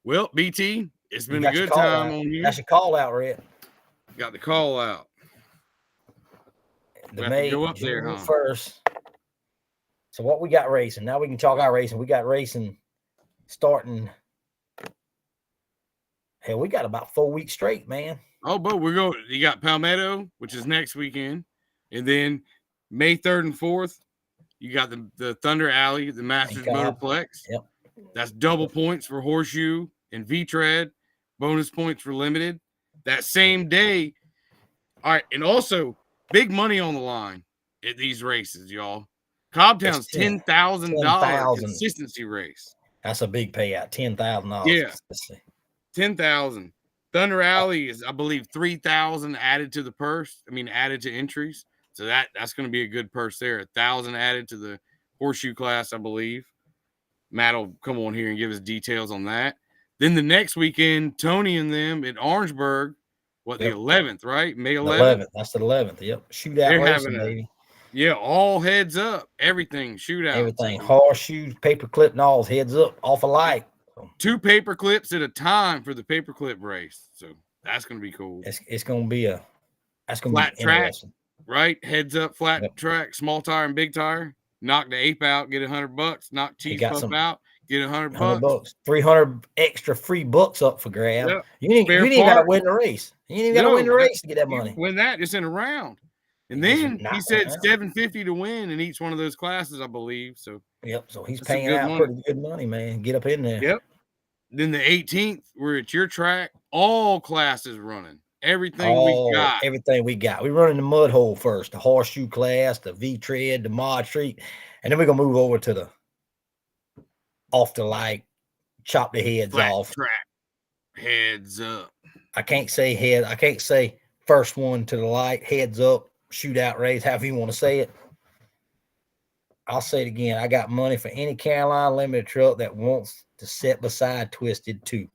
Well, BT, it's been a good time on you. That's your call out, Red. Got the call out. The May, go up there, huh? 1st. So what we got racing? Now we can talk our racing. We got racing starting. Hell, we got about 4 weeks straight, man. Oh, but you got Palmetto, which is next weekend. And then May 3rd and 4th, you got the Thunder Alley, the Masters Motorplex. Yep. That's double points for Horseshoe and V-Tread, bonus points for Limited. That same day. All right, and also big money on the line at these races, y'all. Cobbtown's $10,000 consistency race. That's a big payout. $10,000. Yeah. $10,000. Thunder Alley is, I believe, $3,000 added to the purse. I mean, added to entries. So that's going to be a good purse there. 1,000 added to the Horseshoe class, I believe. Matt will come on here and give us details on that. Then the next weekend, Tony and them at Orangeburg, the 11th, right? May 11th. That's the 11th. Yep. Shootout racing, baby. Yeah, all heads up. Everything. Shootout. Everything. Horseshoes, paperclip, and all heads up, off alike. 2 paper clips at a time for the paper clip race. So that's going to be cool. It's going to be flat track, right? Heads up, flat track, small tire and big tire. Knock the ape out, get $100. Knock Chief Puff out, get $100. 300 extra free bucks up for grab. Yep. You ain't got to win the race. You ain't got to win the race to get that money. Win that just in a round. And He just then he knocked said them out. $750 to win in each one of those classes, I believe. So Yep. So he's That's some paying good out money. pretty good money, man. Get up in there. Yep. Then the 18th, we're at your track. All classes running. Everything we got. Everything we got. We're running the mud hole first, the horseshoe class, the V tread, the mod street, and then we're gonna move over to the off the light, chop the heads Flat off. track. Heads up. I can't say head. I can't say first one to the light, heads up, shootout race, however you want to say it. I'll say it again. I got money for any Carolina limited truck that wants to sit beside Twisted 2.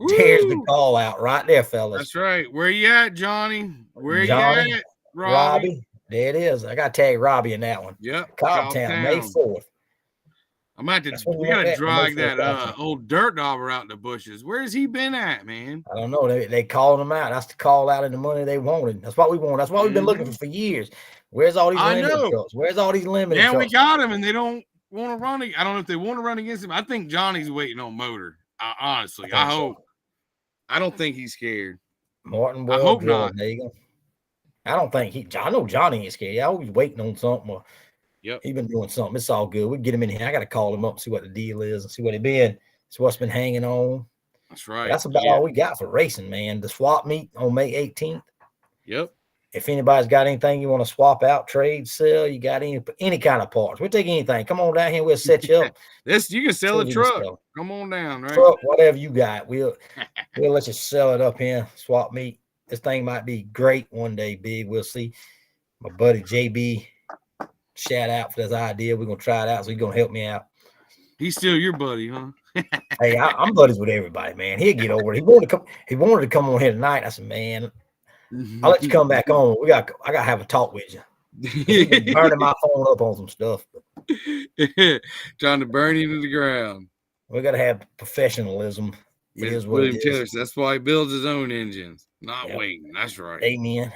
There's the Woo! call out right there, fellas. That's right. Where you at, Johnny? Where Johnny, you at, Robbie? Robbie. There it is. I got to tag Robbie in that one. Yep. Cobbtown, May 4th. I'm about to. That's when We we gotta went back drag to May 4th, that Cobbtown. old dirt dauber out in the bushes. Where's he been at, man? I don't know. They calling them out. That's the call out and the money they wanted. That's what we want. That's what we've been looking for years. Where's all these I limited know. trucks? Where's all these limited Yeah, we trucks? got him, and they don't want to run. I don't know if they want to run against him. I think Johnny's waiting on motor. Honestly, I think so. hope. I don't think he's scared. Martin I Well hope Drilling, not. there you go. I don't think I know Johnny ain't scared. I hope he's waiting on something. Or Yep. he been doing something. It's all good. We get him in here. I got to call him up and see what the deal is and see what he been. See what's been hanging on. That's right. That's about all we got for racing, man. The swap meet on May 18th. Yep. If anybody's got anything you want to swap out, trade, sell, you got any kind of parts, we'll take anything. Come on down here. We'll set you up. You can sell a So you can truck. sell. Come on down, right? Truck, whatever you got, we'll let you sell it up here. Swap meet. This thing might be great one day, big. We'll see. My buddy JB, shout out for this idea. We're gonna try it out. So he's gonna help me out. He's still your buddy, huh? Hey, I'm buddies with everybody, man. He'll get over it. He wanted to come on here tonight. I said, man, I'll let you come back on. I gotta have a talk with you. He's been burning my phone up on some stuff. Trying to burn you to the ground. We gotta have professionalism. It is what William it Taylor is. said that's why he builds his own engines, not Yep. waiting. That's right. Amen.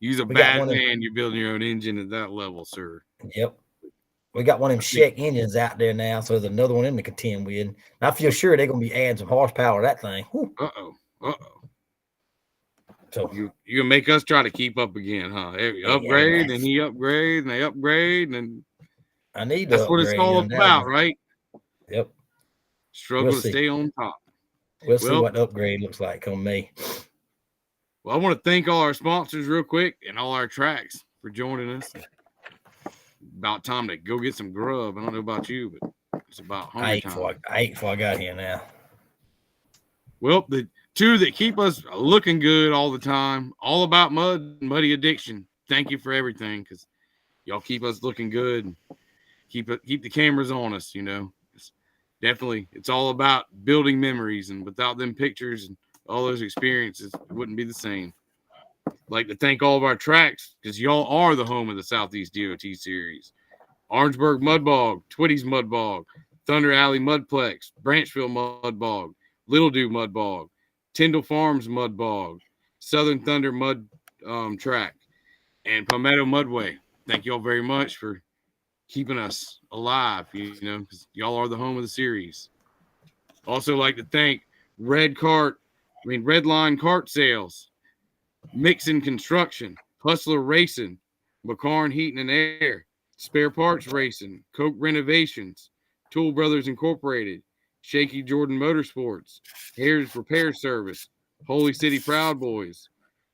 You're a We got bad one of- man. You're building your own engine at that level, sir. Yep. We got one of them Sheck engines out there now, so there's another one in to contend with. And I feel sure they're gonna be adding some horsepower to that thing. Whew. Uh-oh. So You gonna make us try to keep up again, huh? Upgrade, and he upgrade, and they upgrade, and I need to that's what it's upgrade all them about, down. right? Yep. Struggle We'll to see. stay on top. We'll see Well- what the upgrade looks like on May. Well, I want to thank all our sponsors real quick and all our tracks for joining us. About time to go get some grub. I don't know about you, but it's about I hungry ate time. before I got here now. Well, the two that keep us looking good all the time, all about muddy addiction. Thank you for everything, because y'all keep us looking good. And keep the cameras on us, you know. It's all about building memories, and without them pictures and all those experiences, it wouldn't be the same. I'd like to thank all of our tracks, because y'all are the home of the Southeast DOT series. Orangeburg Mud Bog, Twitty's Mud Bog, Thunder Alley Mudplex, Branchville Mud Bog, Little Dew Mud Bog, Tyndall Farms Mud Bog, Southern Thunder Mud Track, and Palmetto Mudway. Thank y'all very much for keeping us alive, you know, because y'all are the home of the series. Also like to thank Red Line Kart Sales, Mixon Construction, Hustler Racing, McCarn Heating and Air, Spare Parts Racing, Coke Renovations, Tool Brothers Incorporated, Shaky Jordan Motorsports, Hare's Repair Service, Holy City Proud Boys,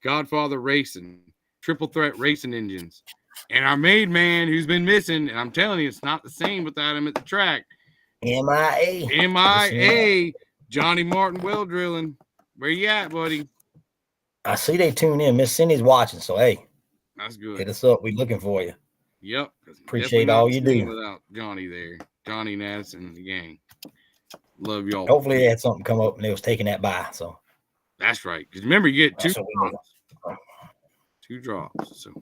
Godfather Racing, Triple Threat Racing Engines, and our main man who's been missing, and I'm telling you, it's not the same without him at the track. MIA. MIA, Johnny Martin Well Drilling. Where you at, buddy? I see they tune in. Miss Cindy's watching, so hey, That's good. hit us up. We looking for you. Yep. Appreciate Definitely not all you the same do. Without Johnny there, Johnny Nass and the gang. Love y'all. Hopefully they had something come up and they was taking that by. So That's right. Because remember, you get two That's what we need. drops. 2 drops. So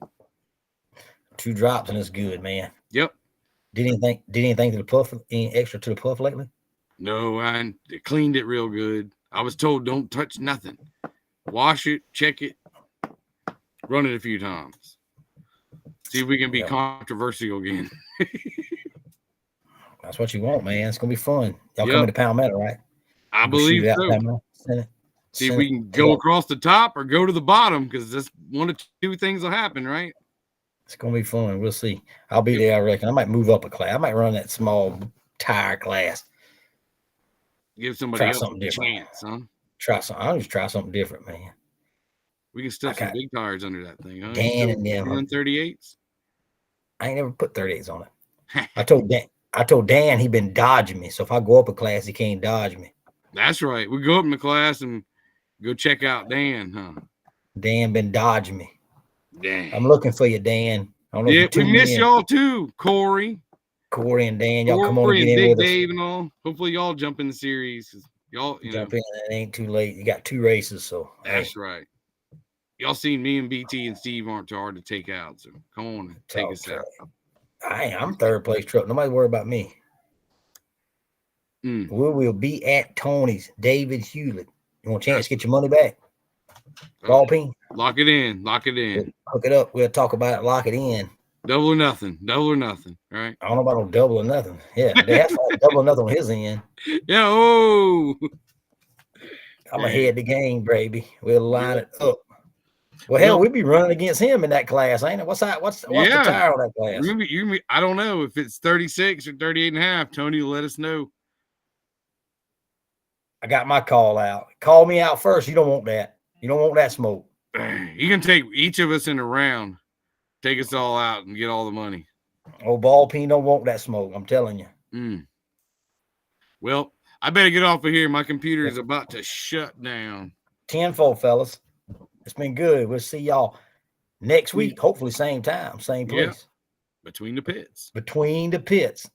2 drops and it's good, man. yep. Did anything to the puff? Any extra to the puff lately? No, I cleaned it real good. I was told don't touch nothing. Wash it, check it, run it a few times. See if we can be Yeah. controversial again. That's what you want, man. It's gonna be fun. Y'all Yep. coming to Palmetto, right? I We'll shoot believe it out so. Palmetto. Send it. See if we can go across the top or go to the bottom, because that's one of 2 things will happen, right? It's gonna be fun. We'll see. I'll be there. I reckon. I might move up a class. I might run that small tire class. Give somebody Try else something a different. chance, huh? Try something. I'll just try something different, man. We can stuff some Okay. big tires under that thing, huh? Dan and them. Run 38s. I ain't never put 38s on it. I told Dan he been dodging me. So if I go up a class, he can't dodge me. That's right. We go up in the class and go check out Dan, huh? Dan been dodging me. Dang. I'm looking for you, Dan. I don't know Yeah, if you we tuned miss in. y'all too, Corey. Corey and Dan, y'all come on Corey and and get in Big with Dave and all. Hopefully y'all jump in the series. 'Cause y'all, us. Jump in. It ain't too late. You got 2 races, so That's right. Y'all seen me and BT and Steve aren't too hard to take out. So come on and take us out. I'm third place truck. Nobody worry about me. We will be at Tony's, David Hewlett. You want a chance to get your money back? Ball peen? Lock it in. Lock it in. Hook it up. We'll talk about it. Lock it in. Double or nothing. Double or nothing. All right. I don't know about no double or nothing. Yeah, that's right. Double or nothing on his end. Yeah. Oh. I'm ahead the game, baby. We'll line it up. Well, hell, we'd be running against him in that class, ain't it? What's the tire on that class? You I don't know if it's 36 or 38 and a half. Tony will let us know. I got my call out. Call me out first. You don't want that. You don't want that smoke. You can take each of us in a round, take us all out, and get all the money. Oh, Ball Peen don't want that smoke. I'm telling you. Well, I better get off of here. My computer is about to shut down. 10-4, fellas. It's been good. We'll see y'all next week. Hopefully, same time, same place. Between the pits. Between the pits.